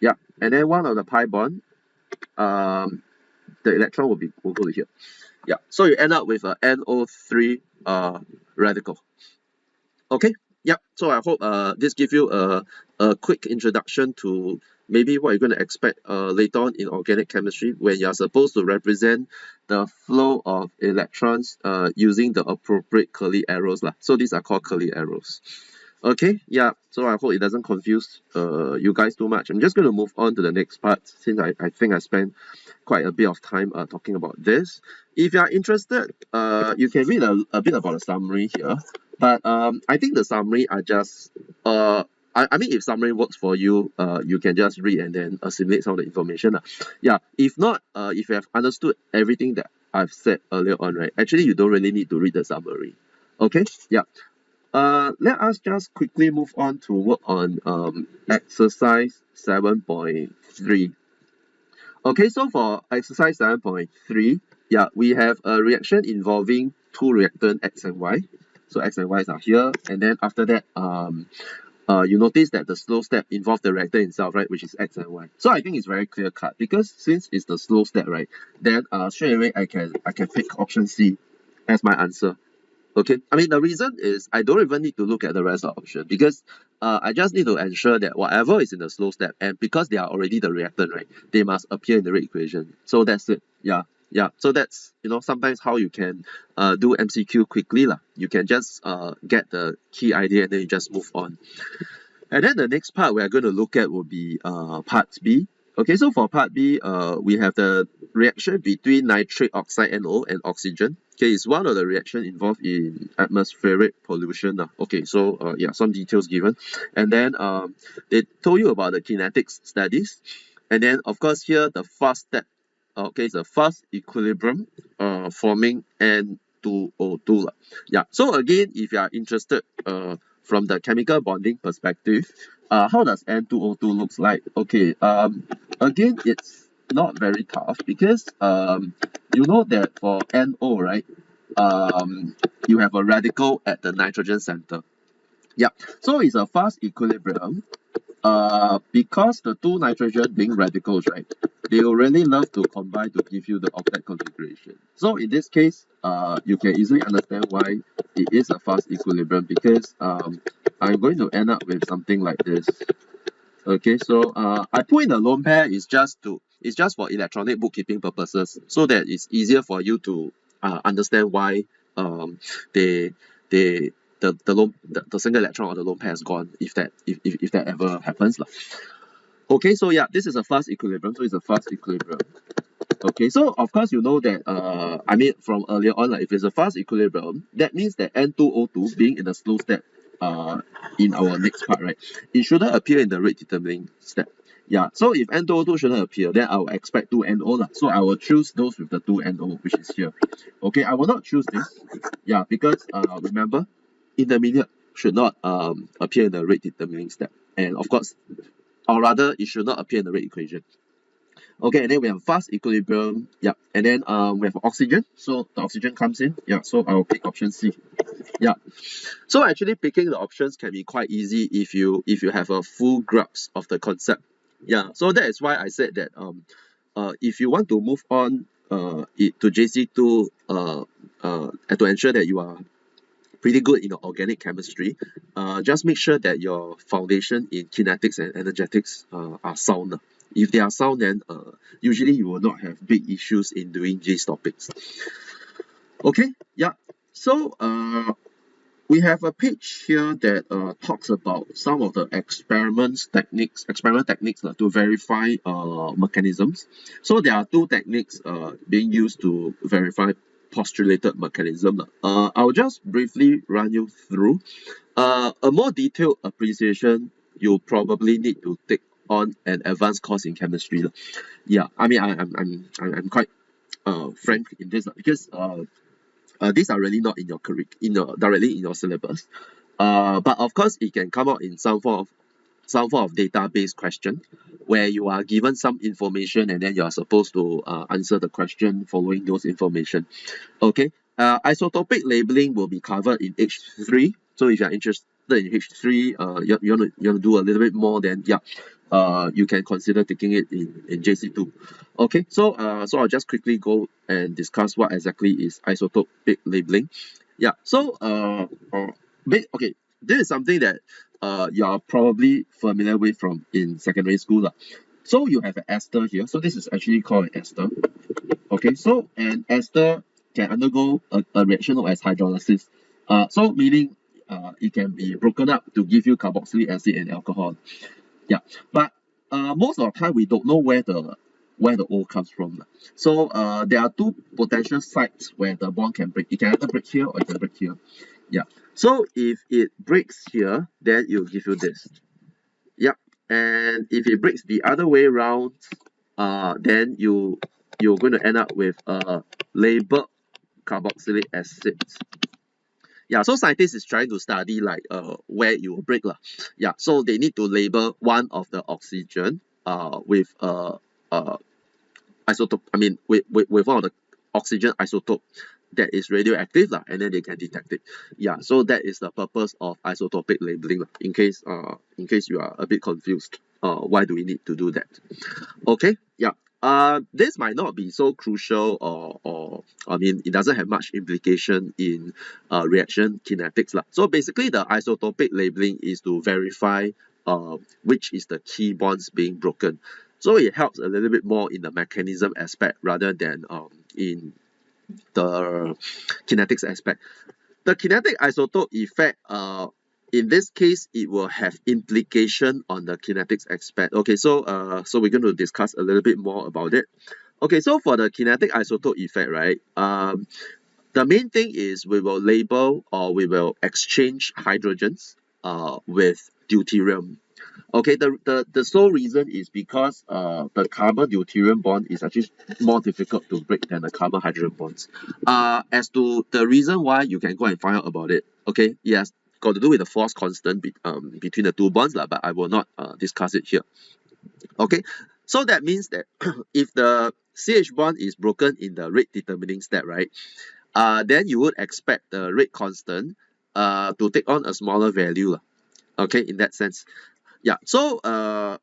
Speaker 1: Yeah, and then one of the pi bond, the electron will go to here. Yeah, so you end up with a NO3 radical. Okay, yep. So I hope this gives you a quick introduction to maybe what you're going to expect later on in organic chemistry when you're supposed to represent the flow of electrons using the appropriate curly arrows lah. So these are called curly arrows. Okay, yeah. So I hope it doesn't confuse you guys too much. I'm just going to move on to the next part since I think I spent quite a bit of time talking about this. If you are interested, you can read a bit about the summary here. But I think the summary are just I mean, if summary works for you, you can just read and then assimilate some of the information. Yeah, if not, if you have understood everything that I've said earlier on, right, actually you don't really need to read the summary. Okay, yeah. Let us just quickly move on to work on exercise 7.3. Okay, so for exercise 7.3, yeah, we have a reaction involving two reactants X and Y. So X and Y are here, and then after that, you notice that the slow step involves the reactor itself, right, which is X and Y. So I think it's very clear cut because since it's the slow step, right, then straight away I can pick option C as my answer. Okay, I mean the reason is I don't even need to look at the rest of the option because I just need to ensure that whatever is in the slow step, and because they are already the reactant, right, they must appear in the rate equation. So that's it. Yeah, yeah. So that's, you know, sometimes how you can do MCQ quickly lah. You can just get the key idea and then you just move on. And then the next part we are going to look at will be part B. Okay, so for part B, we have the reaction between nitrate oxide NO and oxygen. Okay, it's one of the reaction involved in atmospheric pollution. Okay, so yeah, some details given. And then they told you about the kinetics studies. And then, of course, here the first step, okay, it's a fast equilibrium forming N2O2. Yeah, so again, if you are interested from the chemical bonding perspective, how does N2O2 looks like? Okay, again, it's not very tough because you know that for NO, right, you have a radical at the nitrogen center. Yeah, so it's a fast equilibrium. Because the two nitrogen being radicals, right, they will really love to combine to give you the octet configuration. So in this case, you can easily understand why it is a fast equilibrium because I'm going to end up with something like this. Okay, so I put in the lone pair is just for electronic bookkeeping purposes, so that it's easier for you to understand why the single electron of the lone pair is gone if that ever happens lah. Okay, so yeah, this is a fast equilibrium, so it's a fast equilibrium. Okay, so of course you know that I mean from earlier on, like if it's a fast equilibrium, that means that N2O2 being in the slow step in our next part, right, it shouldn't appear in the rate determining step. Yeah, so if N2O2 shouldn't appear, then I will expect 2NO lah. So I will choose those with the 2NO, which is here. Okay, I will not choose this. Yeah, because remember, intermediate should not appear in the rate determining step. And of course, or rather, it should not appear in the rate equation. Okay, and then we have fast equilibrium. Yeah, and then we have oxygen. So the oxygen comes in. Yeah, so I will pick option C. Yeah. So actually picking the options can be quite easy if you have a full grasp of the concept. Yeah. So that is why I said that if you want to move on to JC2 and to ensure that you are pretty good in your organic chemistry, just make sure that your foundation in kinetics and energetics are sound. If they are sound, then usually you will not have big issues in doing these topics. Okay, yeah. So we have a page here that talks about some of the experimental techniques to verify mechanisms. So there are two techniques being used to verify postulated mechanism. I'll just briefly run you through. A more detailed appreciation you'll probably need to take on an advanced course in chemistry. Yeah, I mean I'm quite frank in this because these are really not in your directly in your syllabus. But of course, it can come out in some form of database question where you are given some information and then you are supposed to answer the question following those information. Okay, isotopic labeling will be covered in H3. So if you are interested in H3, you want to do a little bit more, then yeah, you can consider taking it in JC2. Okay, so I'll just quickly go and discuss what exactly is isotopic labeling. Yeah, so okay, this is something that you are probably familiar with from in secondary school lah. So you have an ester here. So this is actually called an ester. Okay, so an ester can undergo a reaction known as hydrolysis. So meaning it can be broken up to give you carboxylic acid and alcohol. Yeah, but most of the time we don't know where the O comes from. So there are two potential sites where the bond can break. It can either break here or it can break here. Yeah. So if it breaks here, then it will give you this. Yep. And if it breaks the other way around, then you're going to end up with a labeled carboxylic acid. Yeah, so scientists is trying to study like where it will break lah. Yeah, so they need to label one of the oxygen with isotope. I mean with one of the oxygen isotope that is radioactive lah, and then they can detect it. Yeah, so that is the purpose of isotopic labeling lah, in case you are a bit confused. Why do we need to do that? Okay, yeah. This might not be so crucial, or I mean, it doesn't have much implication in reaction kinetics lah. So basically, the isotopic labeling is to verify which is the key bonds being broken. So it helps a little bit more in the mechanism aspect rather than in the kinetics aspect. The kinetic isotope effect, in this case, it will have implication on the kinetics aspect. Okay, so we're going to discuss a little bit more about it. Okay, so for the kinetic isotope effect, right, the main thing is we will label or we will exchange hydrogens with deuterium. Okay, the sole reason is because the carbon deuterium bond is actually more difficult to break than the carbon hydrogen bonds. As to the reason why, you can go and find out about it. Okay, yes, got to do with the force constant between the two bonds lah, but I will not discuss it here. Okay, so that means that if the CH bond is broken in the rate determining step, right, then you would expect the rate constant to take on a smaller value lah. Okay, in that sense. Yeah, so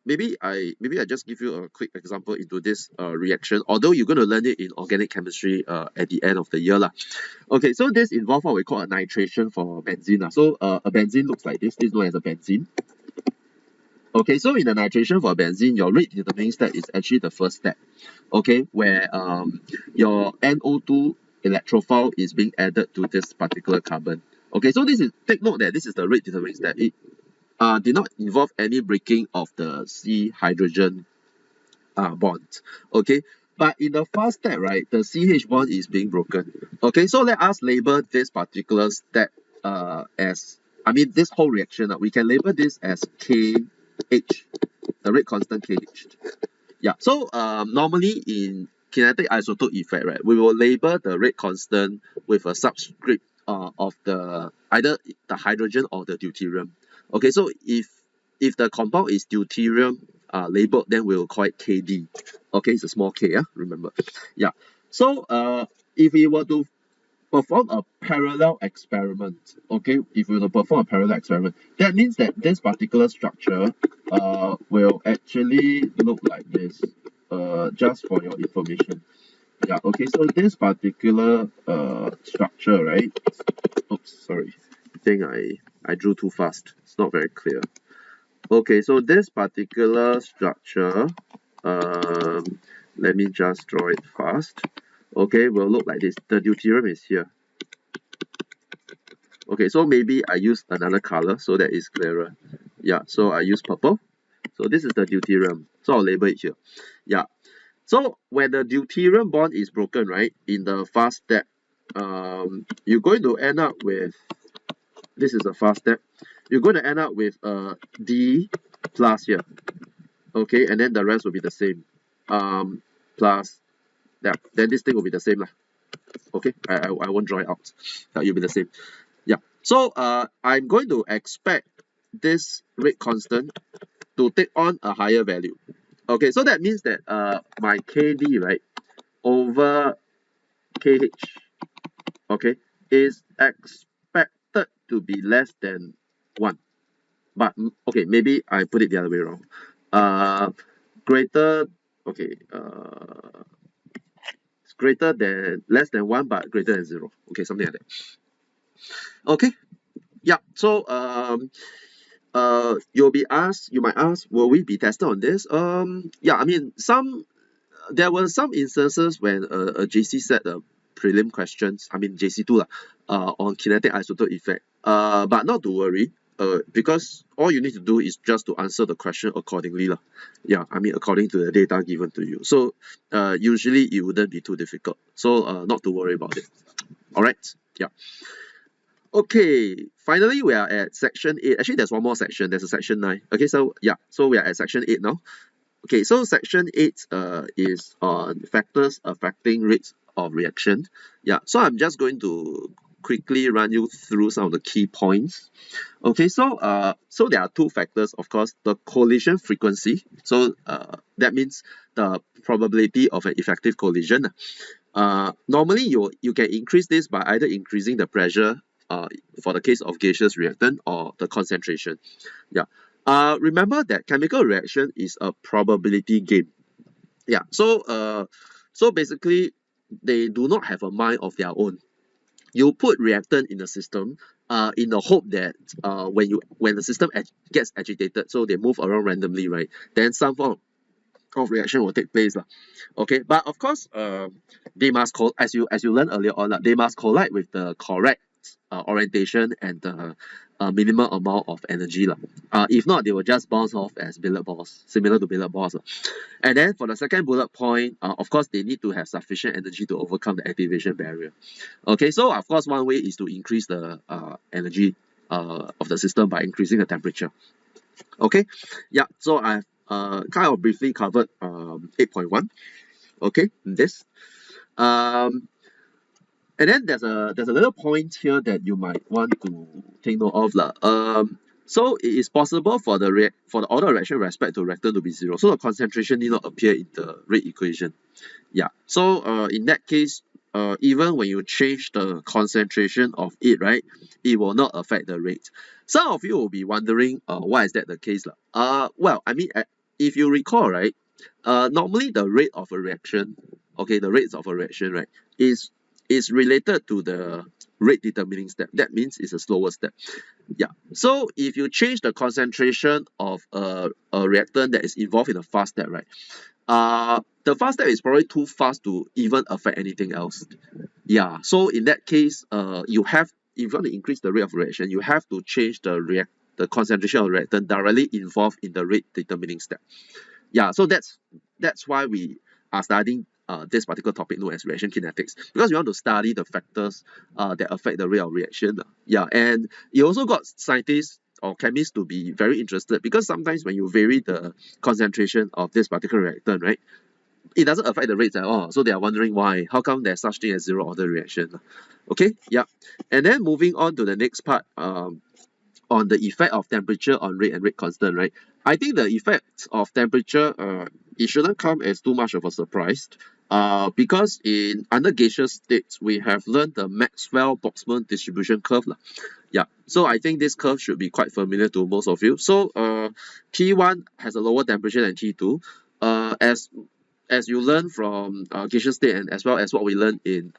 Speaker 1: maybe I just give you a quick example into this reaction, although you're going to learn it in organic chemistry at the end of the year lah. Okay, so this involves what we call a nitration for benzene lah. So a benzene looks like this. This is known as a benzene. Okay, so in the nitration for benzene, your rate determining step is actually the first step. Okay, where your NO2 electrophile is being added to this particular carbon. Okay, so take note that this is the rate determining step. It did not involve any breaking of the C hydrogen bond. Okay, but in the first step, right, the CH bond is being broken. Okay, so let us label this particular step as, I mean, this whole reaction, we can label this as KH, the rate constant KH. Yeah, so normally in kinetic isotope effect, right, we will label the rate constant with a subscript of either the hydrogen or the deuterium. Okay, so if the compound is deuterium labeled, then we'll call it KD. Okay, it's a small k, remember. Yeah, so if we were to perform a parallel experiment, okay, if we were to perform a parallel experiment, that means that this particular structure will actually look like this, just for your information. Yeah, okay, so this particular structure, right? Oops, sorry. I think I drew too fast. It's not very clear. Okay, so this particular structure, let me just draw it fast. Okay, will look like this. The deuterium is here. Okay, so maybe I use another color so that it's clearer. Yeah, so I use purple. So this is the deuterium. So I'll label it here. Yeah. So when the deuterium bond is broken, right, in the fast step, you're going to end up with, this is the fast step, you're going to end up with a D plus here. Okay, and then the rest will be the same. Plus, yeah, then this thing will be the same lah. Okay, I won't draw it out. It'll be the same. Yeah. So I'm going to expect this rate constant to take on a higher value. Okay, so that means that my KD, right, over KH, okay, is expected to be less than 1. But okay, maybe I put it the other way around. Greater, okay, it's greater than, less than 1, but greater than 0. Okay, something like that. Okay, yeah. So you'll be asked, you might ask, will we be tested on this? Yeah, I mean, there were some instances when a JC set a prelim questions, I mean JC2 lah, on kinetic isotope effect. But not to worry, because all you need to do is just to answer the question accordingly lah. Yeah, I mean according to the data given to you. So usually it wouldn't be too difficult. So not to worry about it. All right. Yeah. Okay, finally we are at section 8. Actually, there's one more section. There's a section 9. Okay, so yeah, so we are at section 8 now. Okay, so section 8 is on factors affecting rates of reaction. Yeah, so I'm just going to quickly run you through some of the key points. Okay, so there are two factors, of course, the collision frequency. So that means the probability of an effective collision. Normally you can increase this by either increasing the pressure for the case of gaseous reactant or the concentration. Yeah. Remember that chemical reaction is a probability game. Yeah. So basically they do not have a mind of their own. You put reactant in the system in the hope that when the system gets agitated, so they move around randomly, right? Then some form of reaction will take place. Okay, but of course, they must as you learned earlier on, they must collide with the correct orientation and the minimum amount of energy. If not, they will just bounce off as billiard balls, similar to billiard balls. And then for the second bullet point, of course, they need to have sufficient energy to overcome the activation barrier. Okay, so of course, one way is to increase the energy of the system by increasing the temperature. Okay, yeah, so I've kind of briefly covered 8.1. Okay, this. And then there's a little point here that you might want to take note of lah. So it is possible for the order of reaction with respect to reactant to be 0. So the concentration need not appear in the rate equation. Yeah. So in that case, even when you change the concentration of it, right, it will not affect the rate. Some of you will be wondering, why is that the case lah? Well, I mean, if you recall, right, normally the rate of a reaction, okay, the rates of a reaction, right, is related to the rate determining step. That means it's a slower step. Yeah. So if you change the concentration of a reactant that is involved in a fast step, right, the fast step is probably too fast to even affect anything else. Yeah. So in that case, if you want to increase the rate of reaction, you have to change the concentration of reactant directly involved in the rate determining step. Yeah. So that's why we are studying this particular topic known as reaction kinetics, because we want to study the factors that affect the rate of reaction. Yeah, and you also got scientists or chemists to be very interested, because sometimes when you vary the concentration of this particular reactant, right, it doesn't affect the rates at all. So they are wondering why. How come there's such thing as zero order reaction? Okay, yeah. And then moving on to the next part, on the effect of temperature on rate and rate constant, right? I think the effects of temperature, it shouldn't come as too much of a surprise, because in under gaseous states, we have learned the Maxwell-Boltzmann distribution curve. Yeah, so I think this curve should be quite familiar to most of you. So T1 has a lower temperature than T2. As you learn from gaseous state, and as well as what we learned in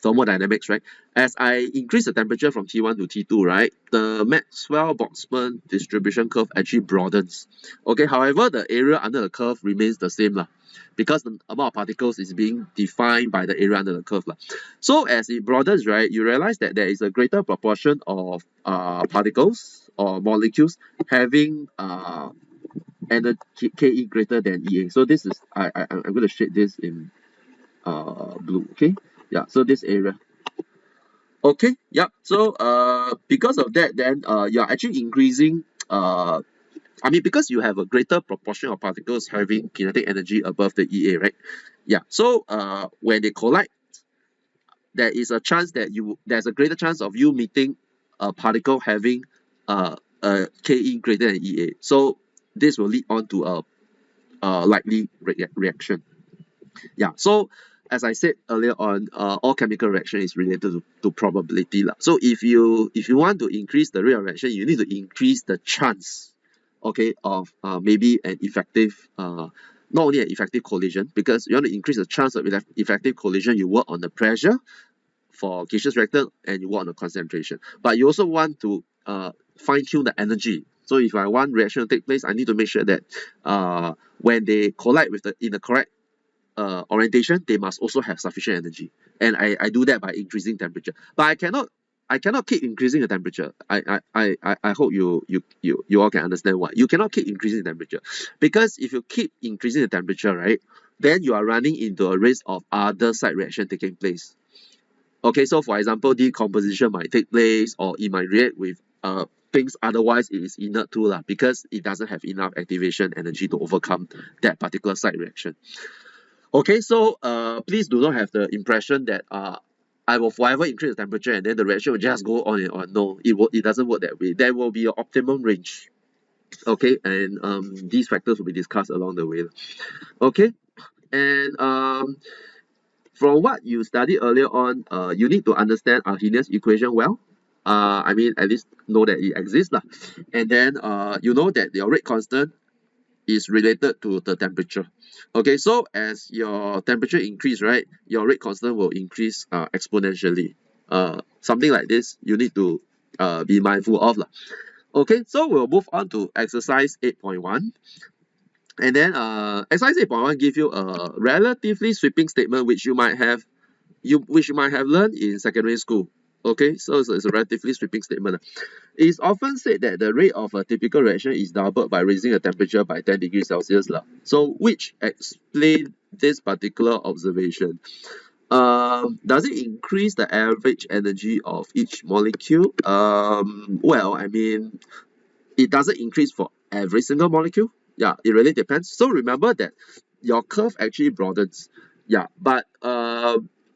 Speaker 1: thermodynamics, right? As I increase the temperature from T1 to T2, right, the Maxwell-Boltzmann distribution curve actually broadens. Okay, however, the area under the curve remains the same because the amount of particles is being defined by the area under the curve. So as it broadens, right, you realize that there is a greater proportion of particles or molecules having energy Ke greater than Ea. So this is I'm going to shade this in blue. Okay, yeah. So this area. Okay, yeah. So because of that, then you're actually increasing I mean, because you have a greater proportion of particles having kinetic energy above the Ea, right? Yeah. So when they collide, there is a chance that there's a greater chance of you meeting a particle having a Ke greater than Ea. So this will lead on to a likely reaction. Yeah, so as I said earlier on, all chemical reaction is related to probability lah. So if you want to increase the rate of reaction, you need to increase the chance, okay, of maybe an effective not only an effective collision, because you want to increase the chance of effective collision, you work on the pressure for gaseous reactor and you work on the concentration. But you also want to fine tune the energy. So if I want reaction to take place, I need to make sure that when they collide with in the correct orientation, they must also have sufficient energy. And I do that by increasing temperature. But I cannot keep increasing the temperature. I hope you all can understand why. You cannot keep increasing the temperature. Because if you keep increasing the temperature, right, then you are running into a risk of other side reaction taking place. Okay, so for example, decomposition might take place, or it might react with things otherwise it is inert to lah, because it doesn't have enough activation energy to overcome that particular side reaction. Okay, so please do not have the impression that I will forever increase the temperature and then the reaction will just go on and on. No, it doesn't work that way. There will be an optimum range. Okay, and these factors will be discussed along the way. Okay, and from what you studied earlier on, you need to understand Arrhenius equation well. I mean, at least know that it exists lah. And then you know that your rate constant is related to the temperature. Okay, so as your temperature increase, right, your rate constant will increase exponentially. Something like this you need to be mindful of lah. Okay, so we'll move on to exercise 8.1. And then exercise 8.1 give you a relatively sweeping statement which you might have learned in secondary school. Okay, so it's a relatively sweeping statement. It's often said that the rate of a typical reaction is doubled by raising the temperature by 10 degrees Celsius. So which explain this particular observation? Does it increase the average energy of each molecule? Well, I mean, it doesn't increase for every single molecule. Yeah, it really depends. So remember that your curve actually broadens. Yeah, but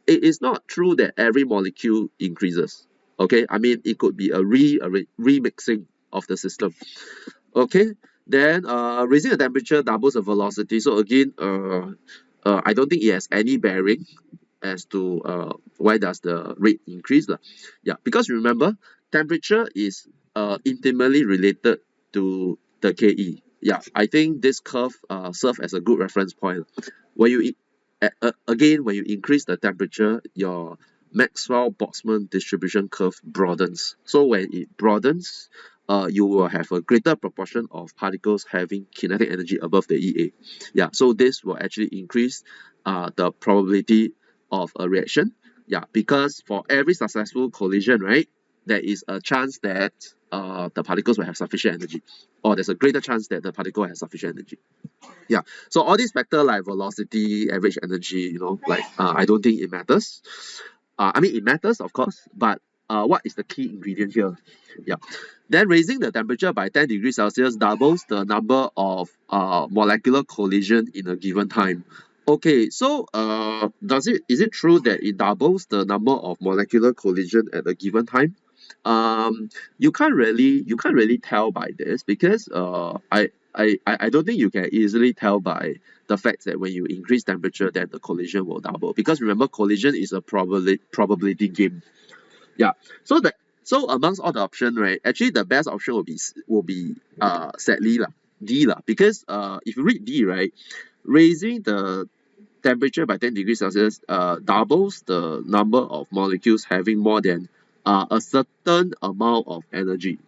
Speaker 1: it is not true that every molecule increases. Okay, I mean, it could be a remixing of the system. Okay, then raising the temperature doubles the velocity. So again, I don't think it has any bearing as to why does the rate increase. Yeah, because remember, temperature is intimately related to the Ke. Yeah, I think this curve serves as a good reference point. When you again, when you increase the temperature, your Maxwell-Boltzmann distribution curve broadens. So when it broadens, you will have a greater proportion of particles having kinetic energy above the Ea. Yeah, so this will actually increase the probability of a reaction. Yeah, because for every successful collision, right, there is a chance that the particles will have sufficient energy, or there's a greater chance that the particle has sufficient energy. Yeah, so all these factors like velocity, average energy, you know, like I don't think it matters. I mean, it matters, of course, but what is the key ingredient here? Yeah. Then raising the temperature by 10 degrees Celsius doubles the number of molecular collision in a given time. Okay, so is it true that it doubles the number of molecular collision at a given time? You can't really tell by this, because I don't think you can easily tell by the fact that when you increase temperature, then the collision will double. Because remember, collision is a probability game. Yeah. So amongst all the options, right, actually the best option will be sadly D because if you read D, right, raising the temperature by 10 degrees Celsius doubles the number of molecules having more than a certain amount of energy.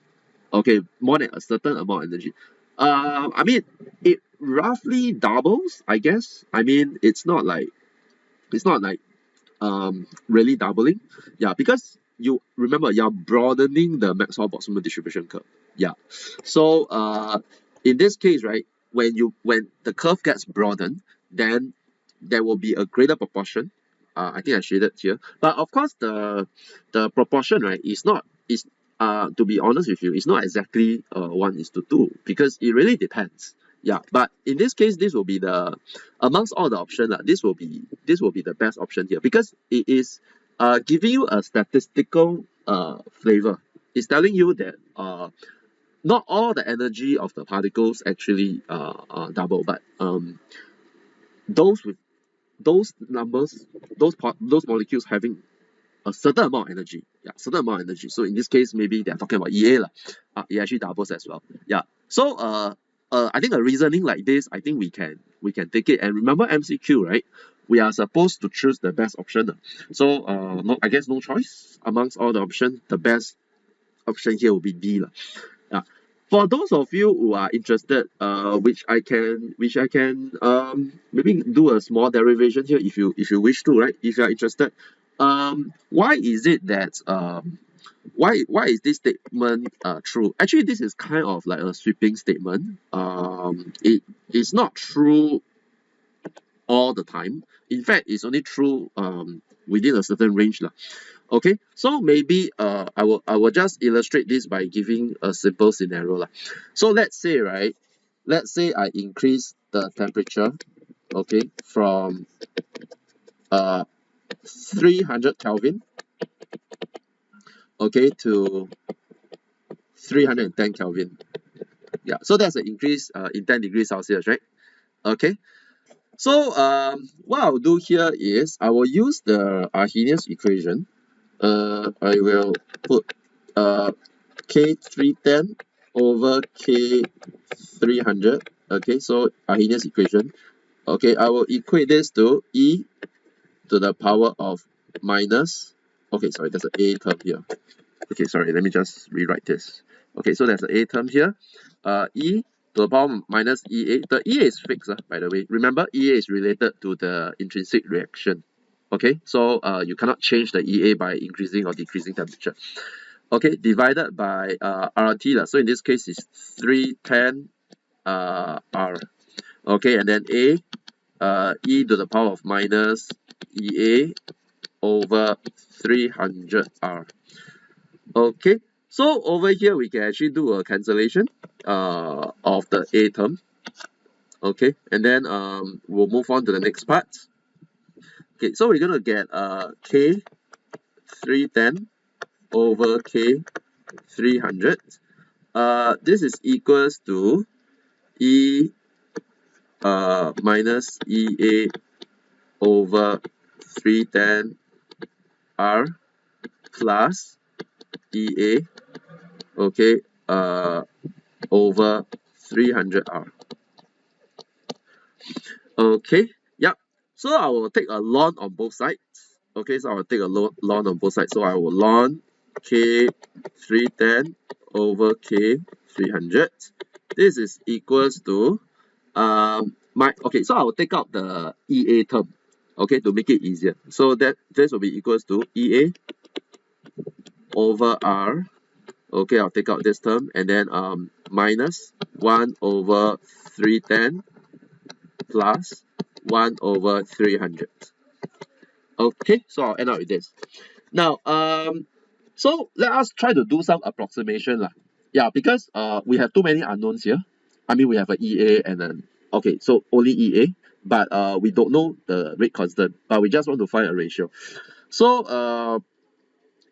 Speaker 1: Okay, more than a certain amount of energy. I mean, it roughly doubles, I guess. I mean, it's not like really doubling. Yeah, because you remember you're broadening the Maxwell-Boltzmann distribution curve. Yeah. So in this case, right, when the curve gets broadened, then there will be a greater proportion. I think I shaded here. But of course the proportion, right, is to be honest with you, it's not exactly 1:2, because it really depends. Yeah, but in this case, this will be amongst all the options, this will be the best option here, because it is giving you a statistical flavor. it's telling you that not all the energy of the particles actually double, but those with those numbers, those molecules having a certain amount of energy. Yeah, certain amount of energy. So in this case, maybe they're talking about EA lah. It actually doubles as well. Yeah. So I think a reasoning like this, I think we can take it. And remember MCQ, right? We are supposed to choose the best option. So no, I guess no choice amongst all the options. The best option here will be D lah. Yeah. For those of you who are interested, which I can maybe do a small derivation here if you wish to, right? If you are interested, why is it that why is this statement true? Actually, this is kind of like a sweeping statement. It is not true all the time. In fact, it's only true within a certain range lah. Okay, so maybe I will just illustrate this by giving a simple scenario lah. So let's say, right, let's say I increase the temperature, okay, from 300 Kelvin, okay, to 310 Kelvin. Yeah, so that's an increase in 10 degrees Celsius, right? Okay, so what I'll do here is I will use the Arrhenius equation. I will put K310 over K300. Okay, so Arrhenius equation. Okay, I will equate this to E to the power of minus. Okay, sorry, there's an A term here. Okay, sorry, let me just rewrite this. Okay, so there's an A term here. E to the power minus EA. The EA is fixed, by the way. Remember, EA is related to the intrinsic reaction. Okay, so you cannot change the EA by increasing or decreasing temperature. Okay, divided by RT lah. So in this case is 310 R. Okay, and then A E to the power of minus EA over 300 R. Okay, so over here we can actually do a cancellation of the A term. Okay, and then we'll move on to the next part. Okay, so we're gonna get K 310 over K 300. This is equals to E minus EA over 310 R plus EA, okay, over 300 R. Okay, yep. So I will take a ln on both sides. Okay, so I will take a ln on both sides. So I will ln K310 over K300. This is equals to okay, so I will take out the EA term, okay, to make it easier. So that this will be equals to EA over R. Okay, I'll take out this term and then minus 1 over 310 plus 1 over 300. Okay, so I'll end up with this. Now, so let us try to do some approximation lah. Yeah, because we have too many unknowns here. I mean, we have an EA and then okay, so only EA, but we don't know the rate constant, but we just want to find a ratio. So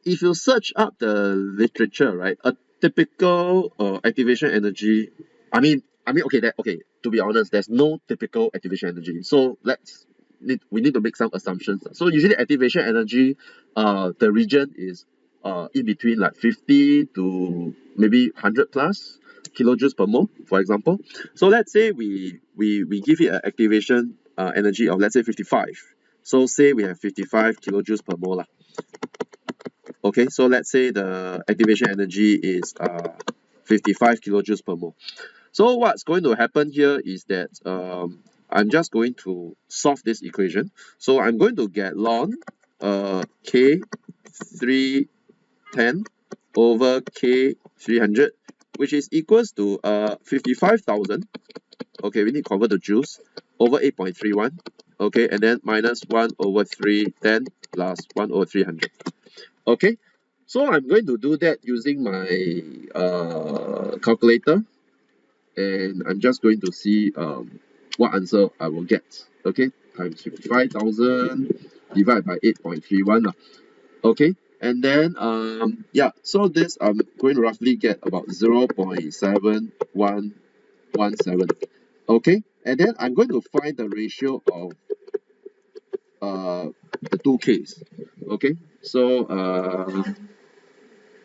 Speaker 1: if you search up the literature, right, a typical activation energy, I mean, okay, to be honest, there's no typical activation energy. So we need to make some assumptions. So usually activation energy, the region is in between like 50 to maybe 100 plus kilojoules per mole, for example. So let's say we give it an activation energy of, let's say, 55. So say we have 55 kilojoules per mole lah. Okay, so let's say the activation energy is 55 kilojoules per mole. So what's going to happen here is that I'm just going to solve this equation. So I'm going to get ln K310 over K300, which is equals to 55,000. Okay, we need to convert to joules over 8.31. Okay, and then minus 1 over 310 plus 1 over 300. Okay, so I'm going to do that using my calculator, and I'm just going to see what answer I will get. Okay, times 55,000 divided by 8.31. Okay, And then yeah, so this I'm going to roughly get about 0.7117. Okay, and then I'm going to find the ratio of uh the two Ks. Okay, so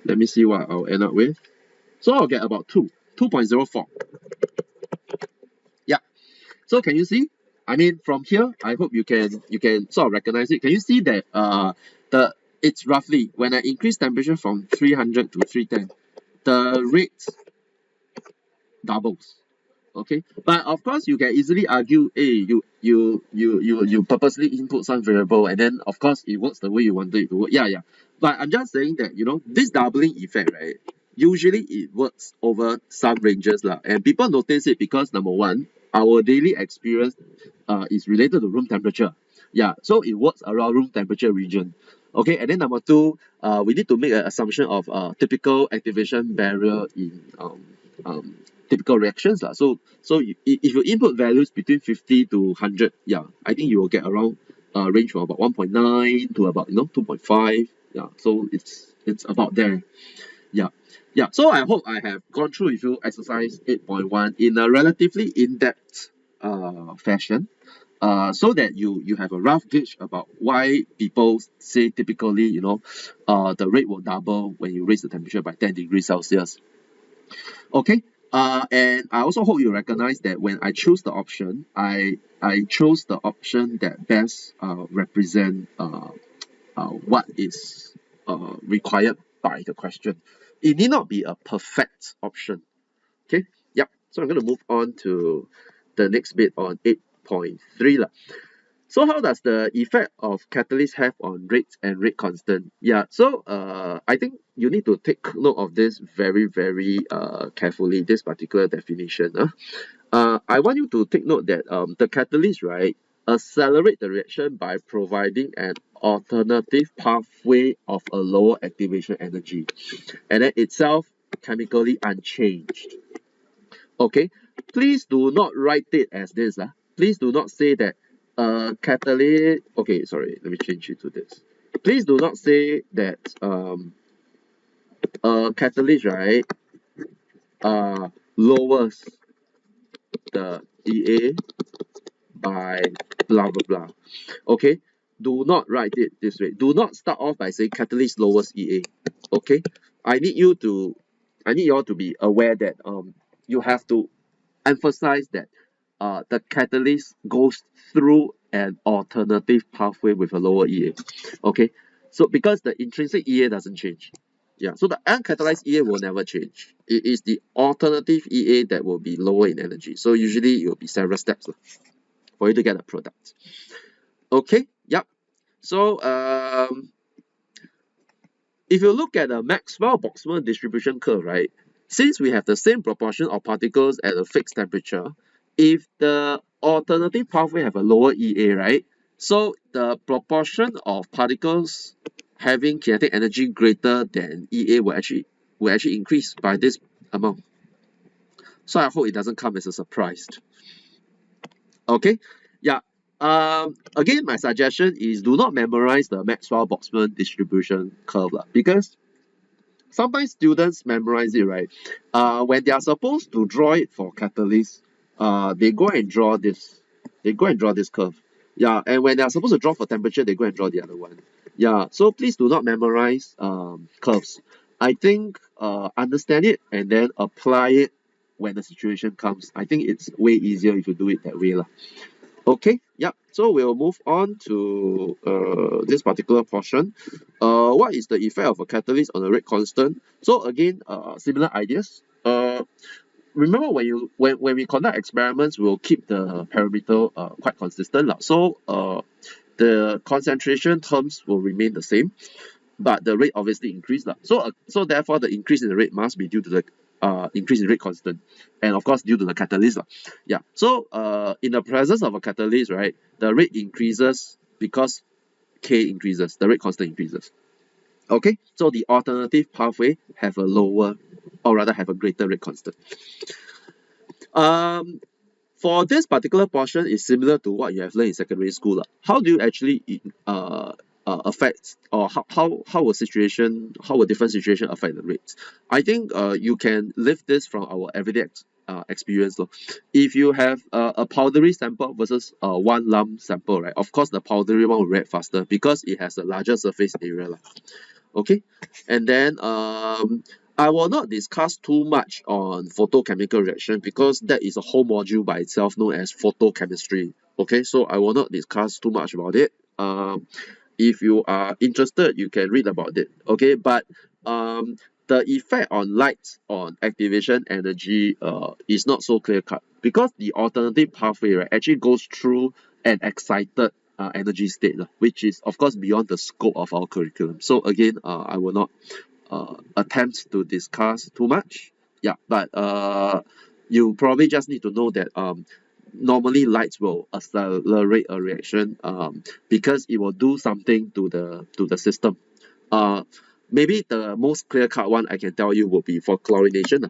Speaker 1: let me see what I'll end up with. So I'll get about 2.04. Yeah. So can you see? I mean, from here, I hope you can sort of recognize it. Can you see that the it's roughly when I increase temperature from 300 to 310, the rate doubles. Okay, but of course you can easily argue, hey, you purposely input some variable and then of course it works the way you wanted it to work. Yeah, yeah. But I'm just saying that this doubling effect, right? Usually it works over some ranges lah, and people notice it because number one, our daily experience is related to room temperature. Yeah, so it works around room temperature region. Okay, and then number two, we need to make an assumption of typical activation barrier in um, typical reactions lah. So if you input values between 50 to 100, yeah, I think you will get around range from about 1.9 to about 2.5. Yeah, so it's about there. Yeah, yeah. So I hope I have gone through with you exercise 8.1 in a relatively in-depth fashion. So that you have a rough gauge about why people say typically, the rate will double when you raise the temperature by 10 degrees Celsius. Okay. And I also hope you recognize that when I choose the option, I chose the option that best represent what is required by the question. It need not be a perfect option. Okay. Yep. So I'm going to move on to the next bit on 8.3 lah. So how does the effect of catalyst have on rates and rate constant? Yeah, so I think you need to take note of this very, very carefully, this particular definition. I want you to take note that the catalyst, right, accelerate the reaction by providing an alternative pathway of a lower activation energy, and then itself chemically unchanged. Okay, please do not write it as this. Please do not say that catalyst. Okay, sorry, let me change it to this. Please do not say that catalyst, right, lowers the EA by blah blah blah. Okay, do not write it this way. Do not start off by saying catalyst lowers EA. Okay, I need you to, I need you all to be aware that you have to emphasize that the catalyst goes through an alternative pathway with a lower EA. Okay, so because the intrinsic EA doesn't change. Yeah, so the uncatalyzed EA will never change. It is the alternative EA that will be lower in energy. So usually it will be several steps for you to get a product. Okay, yep. So if you look at the Maxwell-Boltzmann distribution curve, right, since we have the same proportion of particles at a fixed temperature, if the alternative pathway have a lower EA, right, so the proportion of particles having kinetic energy greater than EA will actually increase by this amount. So I hope it doesn't come as a surprise. Okay, yeah. Again, my suggestion is do not memorize the Maxwell-Boltzmann distribution curve because sometimes students memorize it, right? When they are supposed to draw it for catalyst, they go and draw this. They go and draw this curve. Yeah, and when they are supposed to draw for temperature, they go and draw the other one. Yeah, so please do not memorize curves. I think understand it and then apply it when the situation comes. I think it's way easier if you do it that way lah. Okay, yep. So we'll move on to this particular portion. What is the effect of a catalyst on the rate constant? So again, similar ideas. Remember when we conduct experiments, we'll keep the parameter quite consistent lah. So the concentration terms will remain the same, but the rate obviously increase lah. So therefore the increase in the rate must be due to the increase in rate constant, and of course due to the catalyst lah. Yeah. So in the presence of a catalyst, right, the rate increases because K increases, the rate constant increases. Okay. So the alternative pathway have a lower, or rather have a greater rate constant. For this particular portion is similar to what you have learned in secondary school. How do you actually affect, or how will different situation affect the rates. I think you can lift this from our everyday experience. If you have a powdery sample versus one lump sample, right? Of course, the powdery one will react faster because it has a larger surface area. Okay, and then I will not discuss too much on photochemical reaction because that is a whole module by itself known as photochemistry. Okay, so I will not discuss too much about it. If you are interested, you can read about it. Okay, but the effect on light on activation energy is not so clear cut because the alternative pathway, right, actually goes through an excited energy state, which is of course beyond the scope of our curriculum. So again, I will not attempt to discuss too much. Yeah, but you probably just need to know that normally lights will accelerate a reaction because it will do something to the system. Uh, Maybe the most clear-cut one I can tell you will be for chlorination.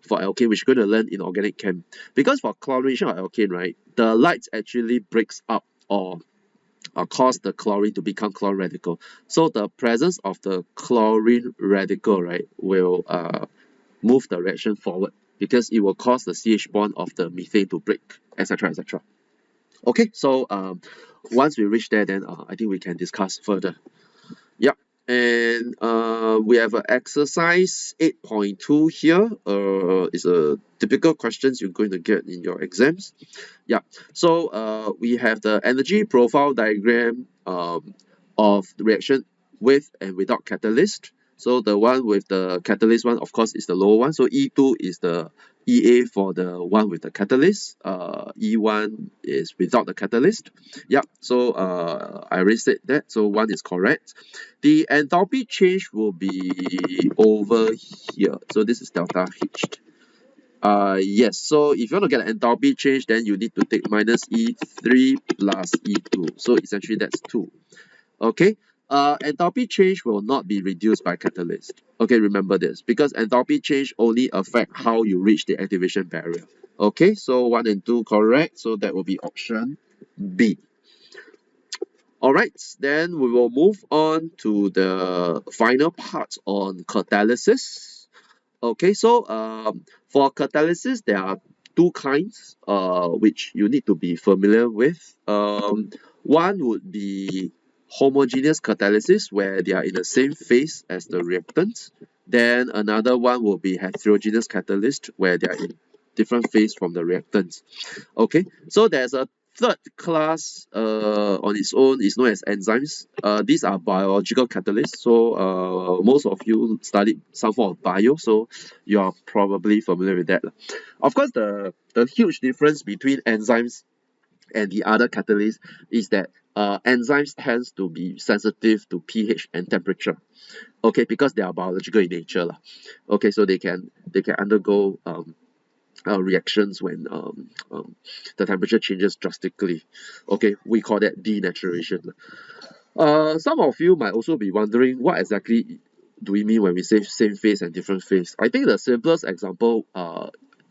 Speaker 1: For alkane, which you're going to learn in organic chem. Because for chlorination of alkane, right, the light actually breaks up or cause the chlorine to become chlorine radical. So the presence of the chlorine radical, right, will move the reaction forward because it will cause the CH bond of the methane to break, etc., etc. Okay, so once we reach there, then I think we can discuss further. Yep. And we have an exercise 8.2 here. It's a typical questions you're going to get in your exams. Yeah. So we have the energy profile diagram of the reaction with and without catalyst. So the one with the catalyst one, of course, is the lower one. So E2 is the EA for the one with the catalyst. E1 is without the catalyst. Yeah. So I already said that. So one is correct. The enthalpy change will be over here. So this is delta H. Yes, so if you want to get an enthalpy change, then you need to take minus E3 plus E2. So essentially that's 2. Okay, enthalpy change will not be reduced by catalyst. Okay, remember this, because enthalpy change only affect how you reach the activation barrier. Okay, so 1 and 2 correct, so that will be option B. Alright, then we will move on to the final part on catalysis. Okay, so for catalysis, there are two kinds which you need to be familiar with. One would be homogeneous catalysis, where they are in the same phase as the reactants. Then another one will be heterogeneous catalyst, where they are in different phase from the reactants. Okay, so there's a third class on its own is known as enzymes. These are biological catalysts. So most of you studied some form of bio, so you are probably familiar with that. Of course, the huge difference between enzymes and the other catalysts is that enzymes tends to be sensitive to pH and temperature. Okay, because they are biological in nature. Okay, so they can undergo reactions when the temperature changes drastically. Okay, we call that denaturation. Some of you might also be wondering what exactly do we mean when we say same phase and different phase. I think the simplest example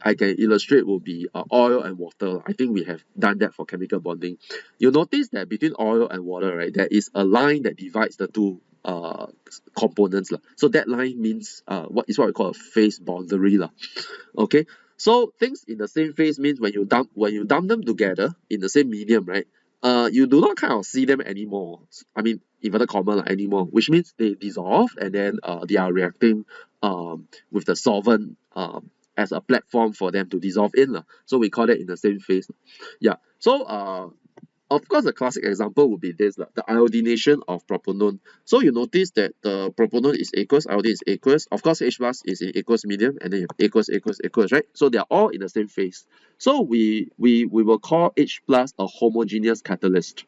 Speaker 1: I can illustrate will be oil and water. I think we have done that for chemical bonding. You'll notice that between oil and water, right, there is a line that divides the two components. So that line means what we call a phase boundary. Okay, so things in the same phase means when you dump them together in the same medium, right? You do not kind of see them anymore. I mean, inverted comma anymore, which means they dissolve and then they are reacting with the solvent as a platform for them to dissolve in. So we call that in the same phase. Yeah. So of course, the classic example would be this, the iodination of propanone. So you notice that the propanone is aqueous, iodine is aqueous. Of course, H plus is in aqueous medium, and then you have aqueous, right? So they are all in the same phase. So we will call H plus a homogeneous catalyst.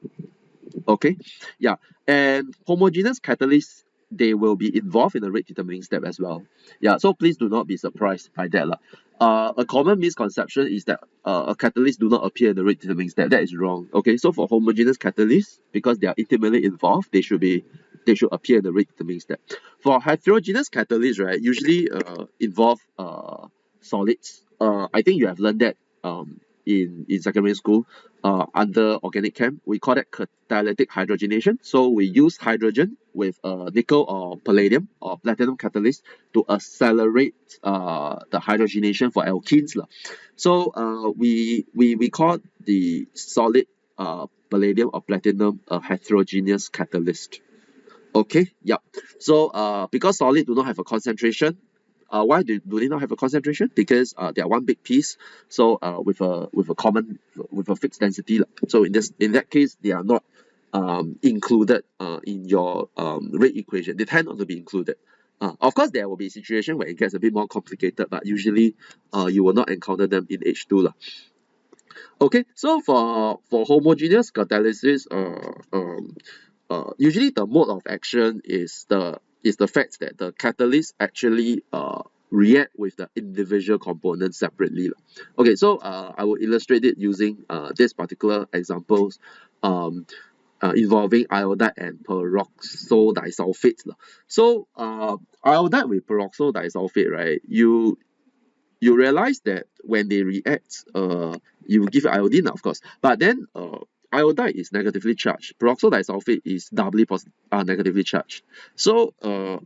Speaker 1: Okay, yeah, and homogeneous catalysts, they will be involved in the rate determining step as well. Yeah, so please do not be surprised by that. A common misconception is that a catalyst do not appear in the rate determining step. That is wrong. Okay, so for homogeneous catalysts, because they are intimately involved, they should appear in the rate determining step. For heterogeneous catalysts, right, usually involve solids. I think you have learned that in secondary school under organic chem. We call that catalytic hydrogenation. So we use hydrogen with nickel or palladium or platinum catalyst to accelerate the hydrogenation for alkenes lah. So we call the solid palladium or platinum a heterogeneous catalyst. Okay, yeah. So because solid do not have a concentration, why do they not have a concentration? Because they are one big piece, so with a fixed density. So in that case, they are not included in your rate equation. They tend not to be included. Of course, there will be a situation where it gets a bit more complicated, but usually you will not encounter them in H2 lah. Okay, so for homogeneous catalysis, usually the mode of action is the fact that the catalyst actually react with the individual components separately. Okay, so I will illustrate it using this particular examples involving iodide and peroxyl disulfate. So iodide with peroxyl disulfate, right? You realize that when they react, you will give iodine, of course, but then iodide is negatively charged. Peroxyl disulfate is doubly negatively charged. So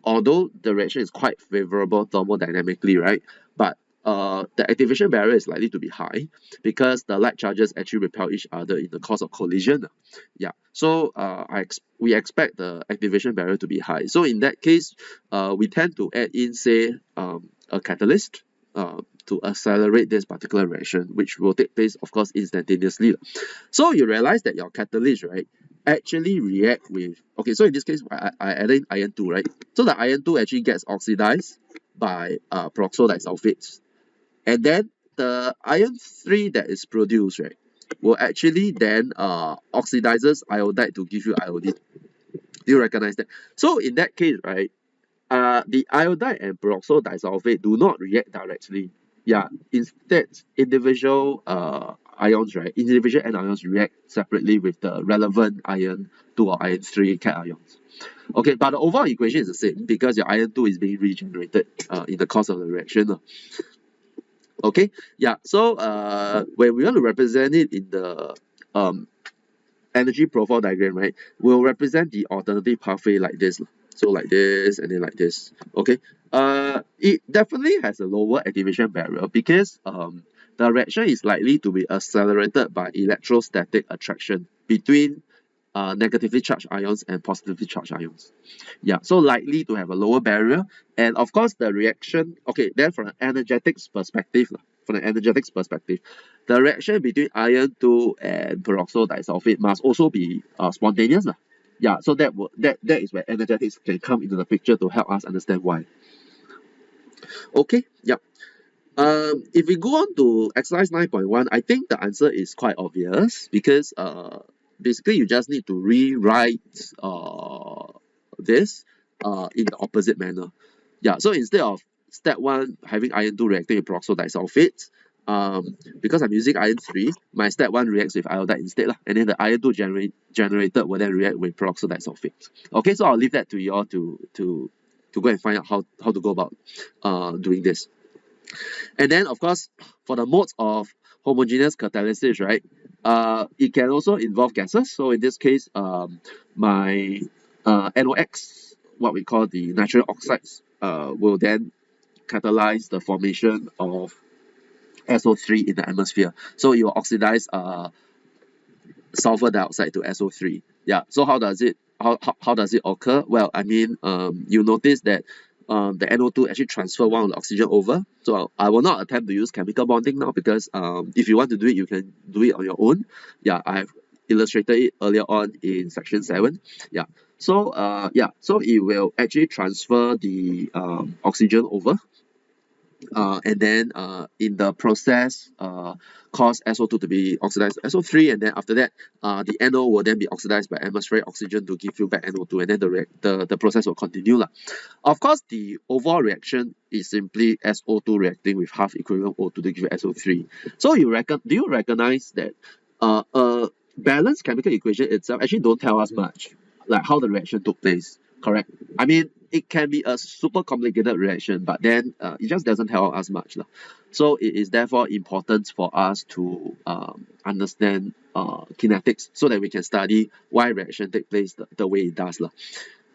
Speaker 1: although the reaction is quite favorable thermodynamically, right, but the activation barrier is likely to be high because the light charges actually repel each other in the course of collision. Yeah, so we expect the activation barrier to be high. So in that case, we tend to add in, say, a catalyst to accelerate this particular reaction, which will take place, of course, instantaneously. So you realize that your catalyst, right, actually react with, okay, so in this case, I added iron 2, right? So the iron 2 actually gets oxidized by peroxyl disulfates. And then the iron 3 that is produced, right, will actually then oxidizes iodide to give you iodine. Do you recognize that? So in that case, right, the iodide and peroxyl disulfate do not react directly. Yeah, instead, individual ions, right, individual anions react separately with the relevant iron 2 or iron 3 cations. Okay, but the overall equation is the same because your iron 2 is being regenerated in the course of the reaction. Okay, yeah, so when we want to represent it in the energy profile diagram, right, we'll represent the alternative pathway like this. So like this and then like this. Okay, it definitely has a lower activation barrier because the reaction is likely to be accelerated by electrostatic attraction between negatively charged ions and positively charged ions. Yeah, so likely to have a lower barrier. And of course, the reaction, okay, then from an energetics perspective, the reaction between iron 2 and peroxyl disulfate must also be spontaneous. Yeah, so that is where energetics can come into the picture to help us understand why. Okay, yeah. If we go on to exercise 9.1, I think the answer is quite obvious because basically you just need to rewrite this in the opposite manner. Yeah, so instead of step 1 having iron 2 reacting with peroxyl disulfate, because I'm using iron 3, my step 1 reacts with iodide instead, and then the iron 2 generated will then react with peroxyl disulfate. Okay, so I'll leave that to you all to go and find out how to go about doing this. And then, of course, for the modes of homogeneous catalysis, right, it can also involve gases. So in this case, my NOx, what we call the nitrogen oxides, will then catalyze the formation of SO3 in the atmosphere. So you oxidize sulfur dioxide to SO3. Yeah. So how does it occur? Well, I mean, you notice that the NO2 actually transfer one of the oxygen over. So I will not attempt to use chemical bonding now because if you want to do it, you can do it on your own. Yeah, I've illustrated it earlier on in section 7. Yeah. So so it will actually transfer the oxygen over. And then in the process cause SO2 to be oxidized to SO3, and then after that the NO will then be oxidized by atmospheric oxygen to give you back NO2, and then the process will continue. Of course, the overall reaction is simply SO2 reacting with half equivalent O2 to give you SO3. So do you recognize that a balanced chemical equation itself actually don't tell us much, like how the reaction took place. correct? I mean, it can be a super complicated reaction, but then it just doesn't help us much lah. So it is therefore important for us to understand kinetics so that we can study why reaction take place the way it does lah.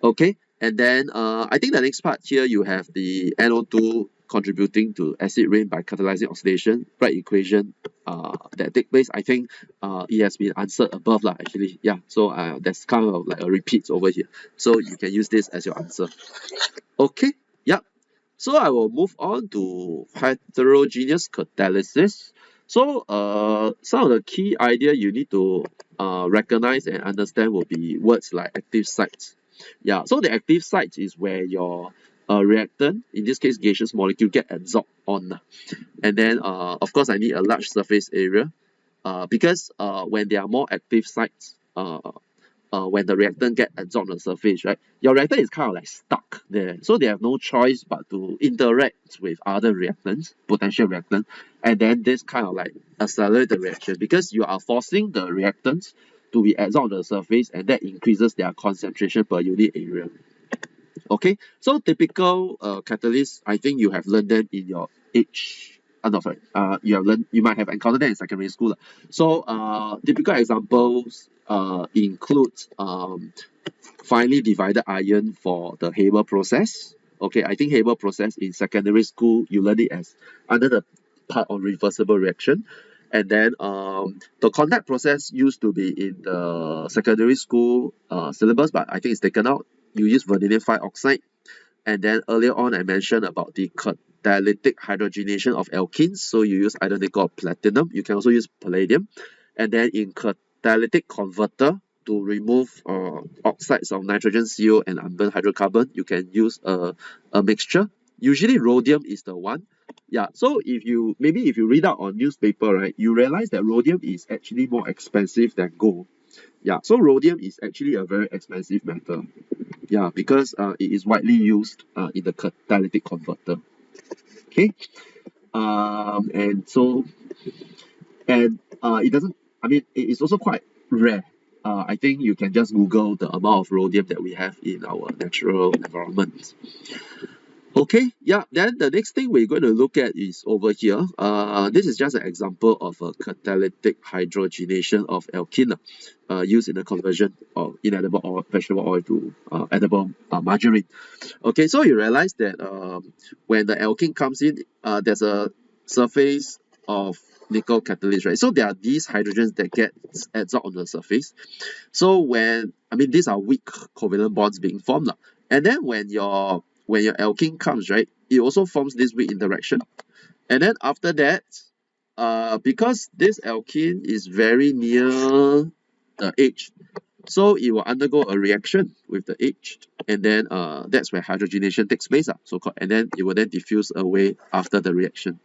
Speaker 1: Okay, and then I think the next part here you have the NO2 contributing to acid rain by catalyzing oxidation, right equation that take place. I think it has been answered above lah actually. Yeah, so that's kind of like a repeat over here. So you can use this as your answer. Okay, yeah. So I will move on to heterogeneous catalysis. So some of the key idea you need to recognize and understand will be words like active sites. Yeah, so the active site is where your reactant, in this case gaseous molecule, get absorbed on. And then of course I need a large surface area because when there are more active sites, when the reactant get adsorbed on the surface, right, your reactant is kind of like stuck there. So they have no choice but to interact with other reactants, potential reactants, and then this kind of like accelerate the reaction because you are forcing the reactants to be adsorbed on the surface, and that increases their concentration per unit area. Okay, so typical catalysts, I think you have learned them in your H. No, sorry. You might have encountered that in secondary school. So typical examples include finely divided iron for the Haber process. Okay, I think Haber process in secondary school you learn it as under the part of reversible reaction. And then the contact process used to be in the secondary school syllabus, but I think it's taken out. You use vanadium oxide. And then earlier on, I mentioned about the catalytic hydrogenation of alkenes. So you use either nickel or platinum. You can also use palladium. And then in catalytic converter, to remove oxides of nitrogen, CO, and unburned hydrocarbon, you can use a mixture. Usually rhodium is the one. Yeah, so if you read out on newspaper, right, you realize that rhodium is actually more expensive than gold. Yeah, so rhodium is actually a very expensive metal. Yeah, because it is widely used in the catalytic converter. Okay, and so it doesn't. I mean, it is also quite rare. I think you can just Google the amount of rhodium that we have in our natural environment. Okay, yeah, then the next thing we're going to look at is over here. This is just an example of a catalytic hydrogenation of alkene used in the conversion of inedible oil, vegetable oil to edible margarine. Okay, so you realize that when the alkene comes in, there's a surface of nickel catalyst, right? So there are these hydrogens that get adsorbed on the surface. So these are weak covalent bonds being formed. And then when your alkene comes, right, it also forms this weak interaction. And then after that, because this alkene is very near the H, so it will undergo a reaction with the H, and then that's where hydrogenation takes place, so-called, and then it will then diffuse away after the reaction.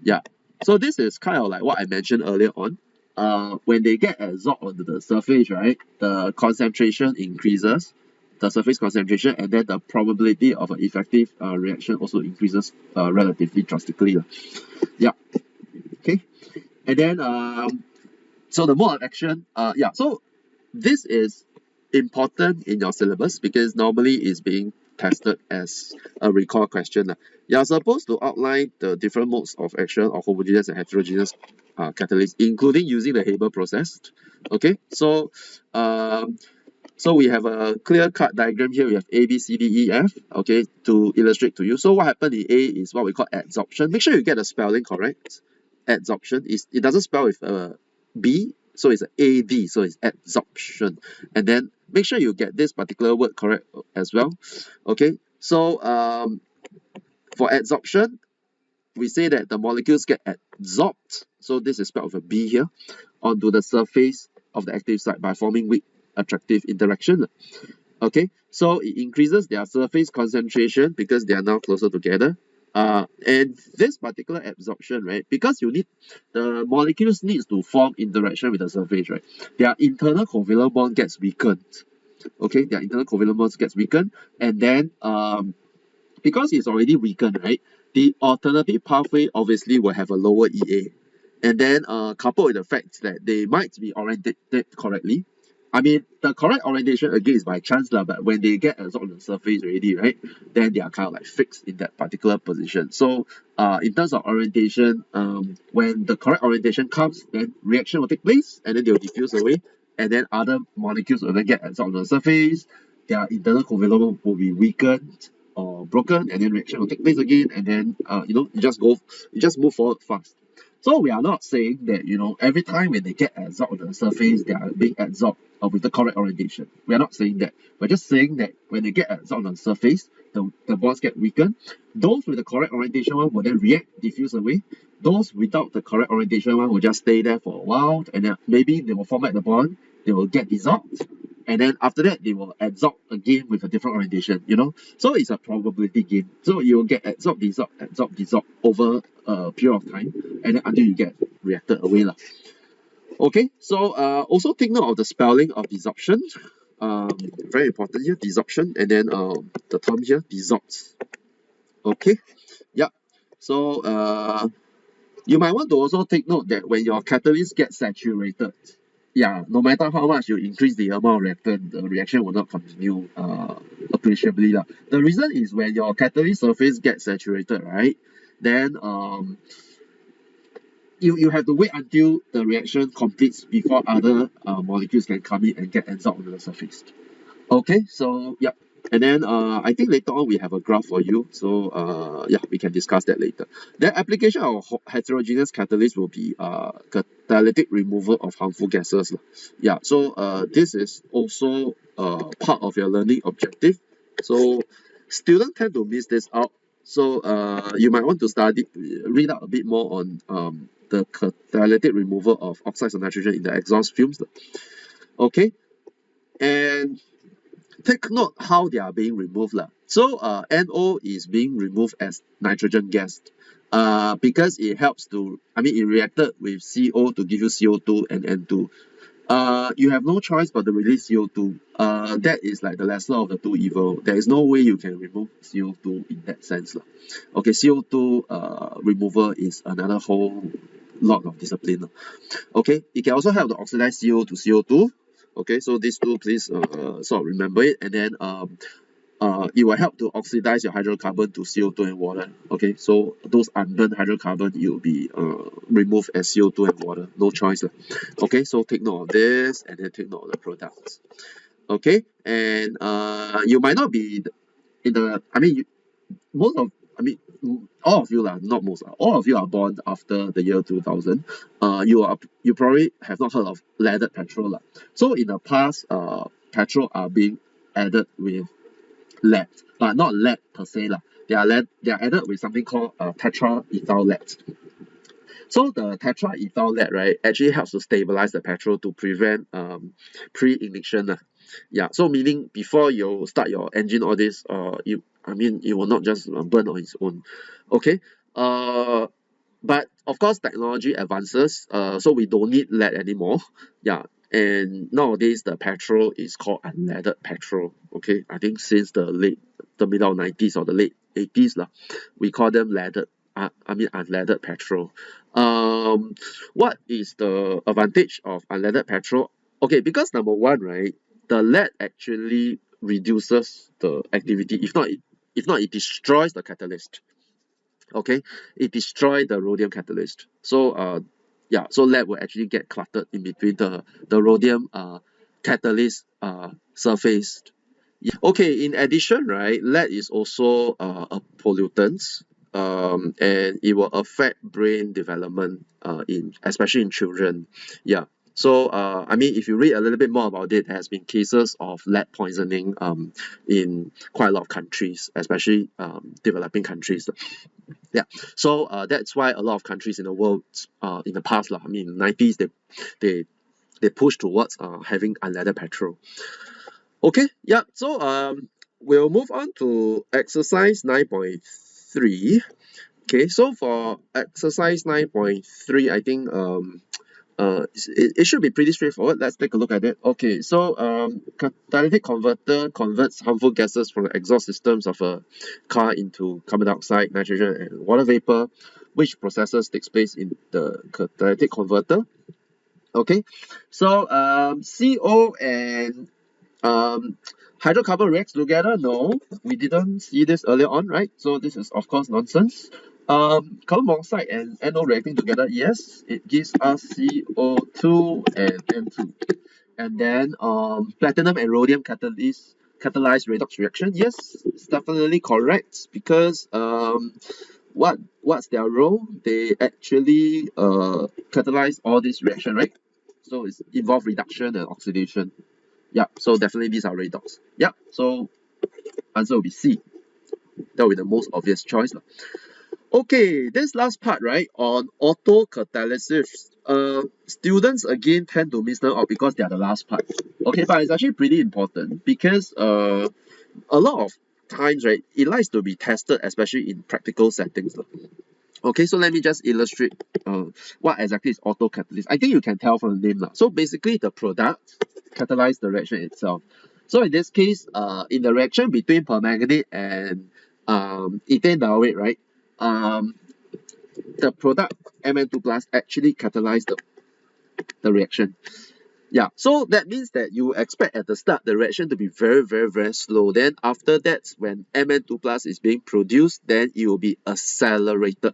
Speaker 1: Yeah, so this is kind of like what I mentioned earlier on. When they get adsorbed onto the surface, right, the concentration increases, the surface concentration, and then the probability of an effective reaction also increases relatively drastically. Yeah, okay. And then so the mode of action, so this is important in your syllabus because normally it's being tested as a recall question. You are supposed to outline the different modes of action of homogeneous and heterogeneous catalysts, including using the Haber process. Okay, so we have a clear-cut diagram here. We have A, B, C, D, E, F, okay, to illustrate to you. So what happened in A is what we call adsorption. Make sure you get the spelling correct. Adsorption it doesn't spell with a B, so it's an AD, so it's adsorption. And then make sure you get this particular word correct as well. Okay, so for adsorption, we say that the molecules get adsorbed, so this is spelled with a B here, onto the surface of the active site by forming weak attractive interaction. Okay, so it increases their surface concentration because they are now closer together. And this particular absorption, right, because the molecules needs to form interaction with the surface, right, their internal covalent bond gets weakened. Okay, their internal covalent bonds gets weakened, and then because it's already weakened, right, the alternative pathway obviously will have a lower EA. And then coupled with the fact that they might be oriented correctly, I mean, the correct orientation again is by chance, but when they get absorbed on the surface already, right, then they are kind of like fixed in that particular position. So, in terms of orientation, when the correct orientation comes, then reaction will take place, and then they will diffuse away, and then other molecules will then get absorbed on the surface. Their internal covalent will be weakened or broken, and then reaction will take place again, and then you just move forward fast. So we are not saying that every time when they get absorbed on the surface, they are being absorbed with the correct orientation. We are not saying that. We're just saying that when they get absorbed on the surface, the bonds get weakened. Those with the correct orientation one will then react, diffuse away. Those without the correct orientation one will just stay there for a while, and then maybe they will format the bond, they will get dissolved, and then after that they will absorb again with a different orientation. So it's a probability game. So you will get absorb, dissolve over a period of time, and then until you get reacted away lah. Okay, so also take note of the spelling of desorption. Very important here, desorption, and then the term here, dissolves. Okay, yeah. So you might want to also take note that when your catalyst gets saturated, no matter how much you increase the amount of reactant, the reaction will not continue appreciably lah. The reason is when your catalyst surface gets saturated, right? Then you have to wait until the reaction completes before other molecules can come in and get absorbed onto the surface. Okay, so yeah, and then I think later on we have a graph for you, so we can discuss that later. The application of heterogeneous catalyst will be catalytic removal of harmful gases. Yeah, so this is also part of your learning objective. So students tend to miss this out. So you might want to read out a bit more on the catalytic removal of oxides of nitrogen in the exhaust fumes. Okay, and take note how they are being removed. So NO is being removed as nitrogen gas because it helps to, it reacted with CO to give you CO2 and N2. You have no choice but to release CO2. That is like the lesser of the two evil. There is no way you can remove CO2 in that sense. Okay, CO2 removal is another whole lot of discipline. Okay, it can also help to oxidize CO to CO2. Okay, so these two, please sort of remember it, and then it will help to oxidize your hydrocarbon to CO2 and water. Okay, so those unburned hydrocarbon, it will be removed as CO2 and water. No choice. Okay, so take note of this, and then take note of the products. Okay, and you might not be in the, all of you not most, all of you are born after the year 2000. You probably have not heard of leaded petrol. So in the past, petrol are being added with lead, but not lead per se. They are added with something called tetraethyl lead. So the tetraethyl lead, right, actually helps to stabilize the petrol to prevent pre-ignition. Yeah, so meaning before you start your engine, all this, it will not just burn on its own. Okay, but of course technology advances, so we don't need lead anymore. Yeah, and nowadays the petrol is called unleaded petrol. Okay, I think since the middle 90s or the late 80s we call them leaded. Unleaded petrol. What is the advantage of unleaded petrol? Okay, because number one, right, the lead actually reduces the activity. If not, it destroys the catalyst. Okay, it destroys the rhodium catalyst. So so lead will actually get cluttered in between the rhodium catalyst surface. Yeah. Okay, in addition, right, lead is also a pollutant, and it will affect brain development especially in children. Yeah. So if you read a little bit more about it, there has been cases of lead poisoning in quite a lot of countries, especially developing countries. Yeah. So that's why a lot of countries in the world in the past, 90s, they pushed towards having unleaded petrol. Okay, yeah, so we'll move on to exercise 9.3. Okay, so for exercise 9.3, I think it should be pretty straightforward. Let's take a look at it. Okay, so catalytic converter converts harmful gases from the exhaust systems of a car into carbon dioxide, nitrogen, and water vapor. Which processes takes place in the catalytic converter? Okay, so CO and hydrocarbon reacts together. No, we didn't see this earlier on, right? So this is of course nonsense. Carbon monoxide and NO reacting together, yes, it gives us CO2 and N2. And then platinum and rhodium catalyze redox reaction. Yes, it's definitely correct because what's their role? They actually catalyze all this reaction, right? So it's involve reduction and oxidation. Yeah, so definitely these are redox. Yeah, so answer will be C. That will be the most obvious choice. Okay, this last part, right, on autocatalysis. Students again tend to miss them out because they are the last part. Okay, but it's actually pretty important because a lot of times, right, it likes to be tested, especially in practical settings. Okay, so let me just illustrate what exactly is autocatalysis. I think you can tell from the name now. So basically, the product catalyzes the reaction itself. So in this case, in the reaction between permanganate and ethane diolate, right, the product Mn2 plus actually catalyzes the reaction. Yeah, so that means that you expect at the start the reaction to be very slow. Then after that, when Mn2 plus is being produced, then it will be accelerated.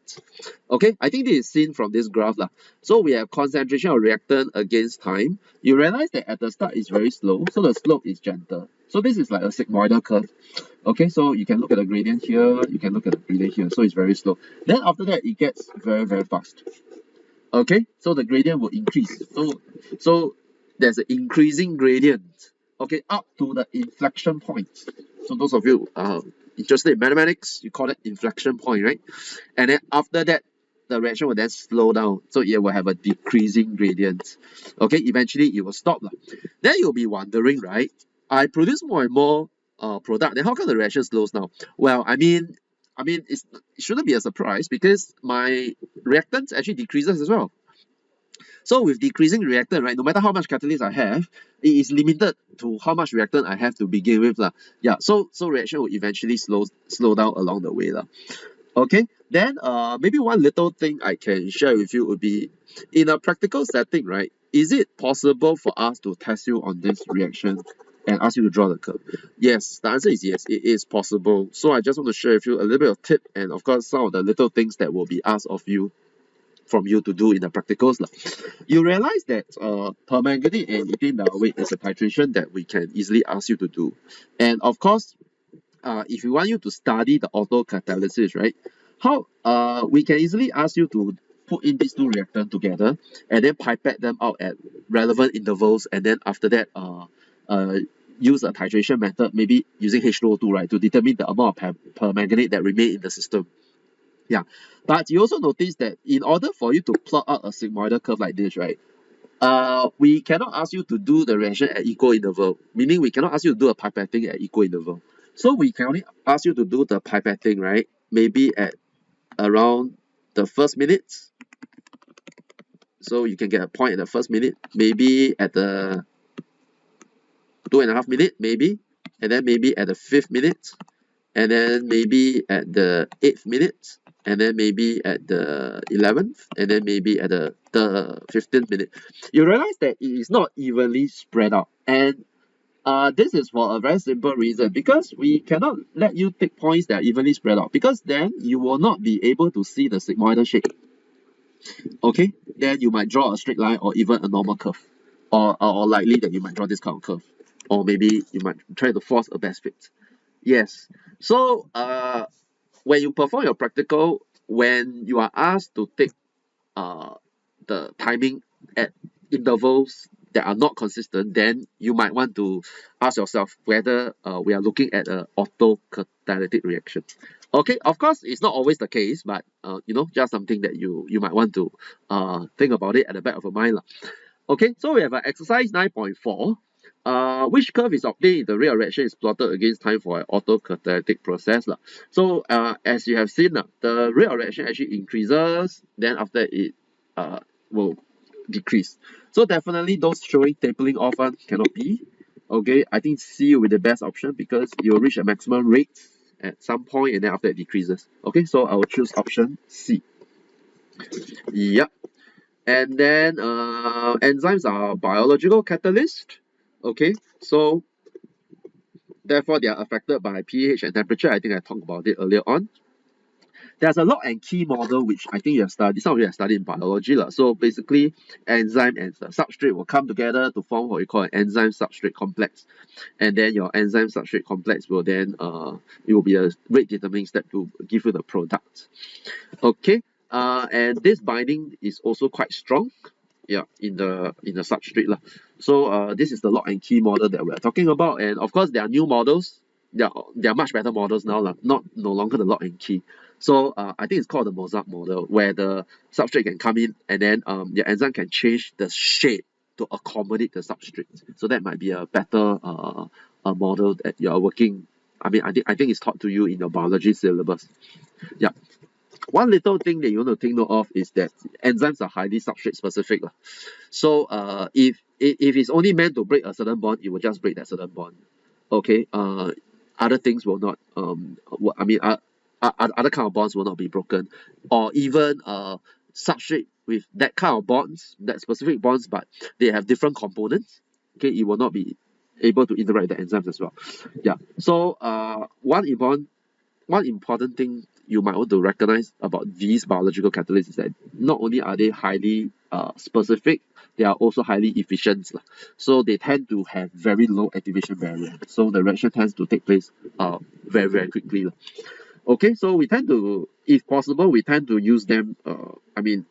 Speaker 1: Okay, I think this is seen from this graph lah. So we have concentration of reactant against time. You realize that at the start it's very slow, so the slope is gentle. So this is like a sigmoidal curve. Okay, so you can look at the gradient here, you can look at the gradient here. So it's very slow. Then after that, it gets very fast. Okay, so the gradient will increase. So there's an increasing gradient. Okay, up to the inflection point. So those of you interested in mathematics, you call it inflection point, right? And then after that, the reaction will then slow down. So it will have a decreasing gradient. Okay, eventually it will stop. Then you'll be wondering, right? I produce more and more product. Then how come the reaction slows down? Well, it shouldn't be a surprise because my reactants actually decreases as well. So with decreasing reactant, right, no matter how much catalyst I have, it is limited to how much reactant I have to begin with. Yeah, so reaction will eventually slow down along the way. Okay, then maybe one little thing I can share with you would be in a practical setting, right? Is it possible for us to test you on this reaction and ask you to draw the curve? Yes, the answer is yes, it is possible. So I just want to share with you a little bit of tip and of course some of the little things that will be asked of you from you to do in the practicals. You realize that permanganate and ethane diolate is a titration that we can easily ask you to do. And of course, if we want you to study the autocatalysis, right? How we can easily ask you to put in these two reactants together and then pipette them out at relevant intervals, and then after that, use a titration method, maybe using H2O2, right, to determine the amount of permanganate that remain in the system. Yeah, but you also notice that in order for you to plot out a sigmoidal curve like this, right? We cannot ask you to do the reaction at equal interval, meaning we cannot ask you to do a pipetting at equal interval. So we can only ask you to do the pipetting, right? Maybe at around the first minute. So you can get a point at the first minute, maybe at the 2.5 minute, maybe, and then maybe at the 5th minute, and then maybe at the 8th minute, and then maybe at the 11th, and then maybe at the 15th minute. You realize that it is not evenly spread out, and this is for a very simple reason, because we cannot let you take points that are evenly spread out, because then you will not be able to see the sigmoidal shape. Okay, then you might draw a straight line or even a normal curve, or likely that you might draw this kind of curve, or maybe you might try to force a best fit. Yes, so when you perform your practical, when you are asked to take the timing at intervals that are not consistent, then you might want to ask yourself whether we are looking at an autocatalytic reaction. Okay, of course, it's not always the case, but just something that you might want to think about it at the back of your mind. Okay, so we have an exercise 9.4. Which curve is obtained if the rate of reaction is plotted against time for an autocatalytic process. So as you have seen, the rate of reaction actually increases, then after it will decrease. So definitely those showing tapering off one cannot be. Okay, I think C will be the best option because you'll reach a maximum rate at some point and then after it decreases. Okay, so I will choose option C. Yep. And then enzymes are biological catalysts. Okay, so therefore they are affected by pH and temperature. I think I talked about it earlier on. There's a lock and key model which I think you have studied, some of you have studied in biology. So basically, enzyme and the substrate will come together to form what we call an enzyme substrate complex. And then your enzyme substrate complex will then it will be a rate determining step to give you the product. Okay, and this binding is also quite strong, yeah, in the substrate lah. So this is the lock and key model that we're talking about, and of course there are new models. There are much better models now lah, not no longer the lock and key. So I think it's called the Mozart model, where the substrate can come in and then the enzyme can change the shape to accommodate the substrate. So that might be a better a model that you are working. I mean, I think it's taught to you in your biology syllabus. Yeah. One little thing that you want to take note of is that enzymes are highly substrate specific. So if it's only meant to break a certain bond, it will just break that certain bond. Okay. Other things will not. I mean, other kind of bonds will not be broken, or even substrate with that kind of bonds, that specific bonds, but they have different components. Okay, it will not be able to interact with the enzymes as well. Yeah. So one important thing you might want to recognize about these biological catalysts is that not only are they highly specific, they are also highly efficient. So they tend to have very low activation barrier. So the reaction tends to take place very, very quickly. Okay, so we tend to, if possible, we tend to use them, I mean,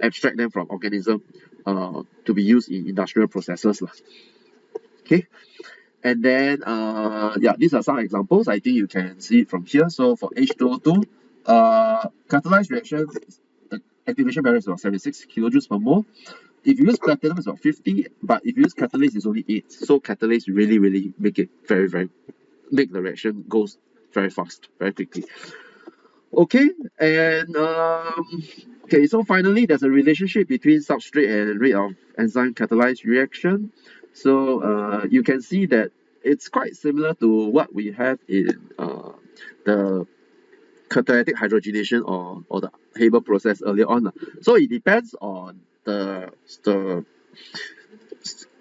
Speaker 1: abstract them from organism to be used in industrial processes. Okay. And then, yeah, these are some examples. I think you can see it from here. So for H2O2, catalyzed reaction, the activation barrier is about 76 kilojoules per mole. If you use platinum, it's about 50, but if you use catalase, it's only 8. So catalase really make it make the reaction goes very fast, very quickly. Okay, and okay, so finally, there's a relationship between substrate and rate of enzyme catalyzed reaction. So you can see that it's quite similar to what we have in the catalytic hydrogenation or the Haber process earlier on. So it depends on the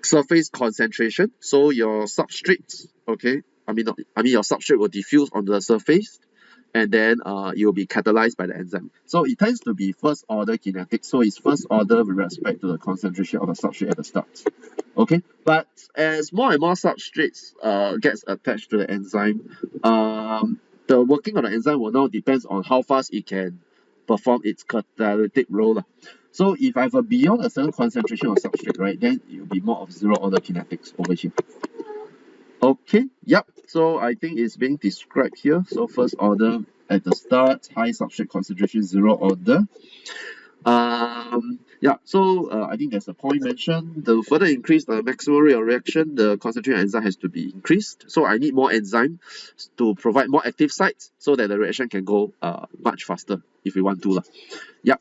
Speaker 1: surface concentration. So your substrate, okay, I mean your substrate will diffuse on the surface, and then it will be catalyzed by the enzyme. So it tends to be first order kinetics. So it's first order with respect to the concentration of the substrate at the start. Okay, but as more and more substrates gets attached to the enzyme, the working of the enzyme will now depends on how fast it can perform its catalytic role. So if I have a beyond a certain concentration of substrate, right, then it will be more of zero order kinetics over here. Okay, yep. So I think it's being described here. So first order at the start, high substrate concentration, zero order. Yeah, so I think there's a point mentioned. To further increase the maximum rate of reaction, the concentration of enzyme has to be increased. So I need more enzyme to provide more active sites so that the reaction can go much faster if we want to. Yeah.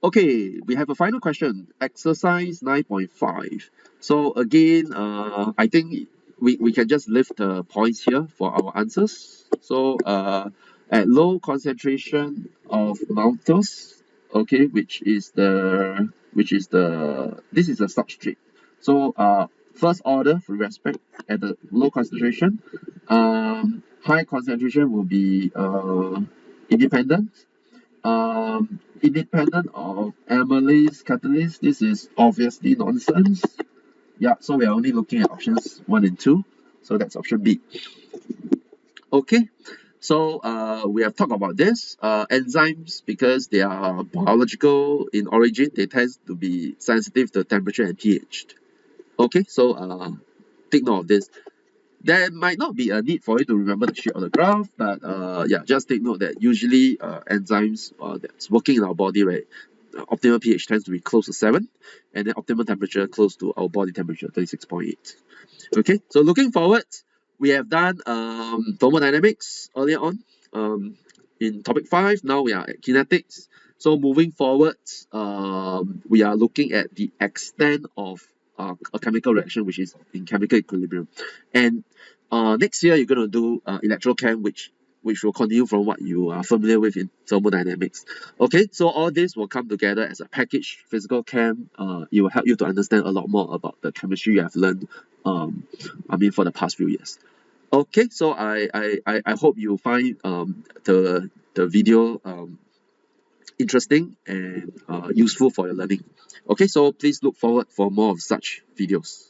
Speaker 1: Okay, we have a final question. Exercise 9.5. So again, I think we can just lift the points here for our answers. So at low concentration of maltose, okay, this is a substrate. So first order with respect at the low concentration, high concentration will be independent. Independent of amylase catalyst, this is obviously nonsense. Yeah, so we are only looking at options 1 and 2. So that's option B. Okay, so we have talked about this. Enzymes, because they are biological in origin, they tend to be sensitive to temperature and pH. Okay, so take note of this. There might not be a need for you to remember the shape of the graph, but yeah, just take note that usually enzymes that's working in our body, right, optimal pH tends to be close to 7, and then optimal temperature close to our body temperature, 36.8. Okay, so looking forward, we have done thermodynamics earlier on in topic 5. Now we are at kinetics. So moving forward, we are looking at the extent of a chemical reaction which is in chemical equilibrium. And next year you're going to do electrochem, which which will continue from what you are familiar with in thermodynamics. Okay, so all this will come together as a package. Physical chem, it will help you to understand a lot more about the chemistry you have learned, for the past few years. Okay, so I hope you find the video interesting and useful for your learning. Okay, so please look forward for more of such videos.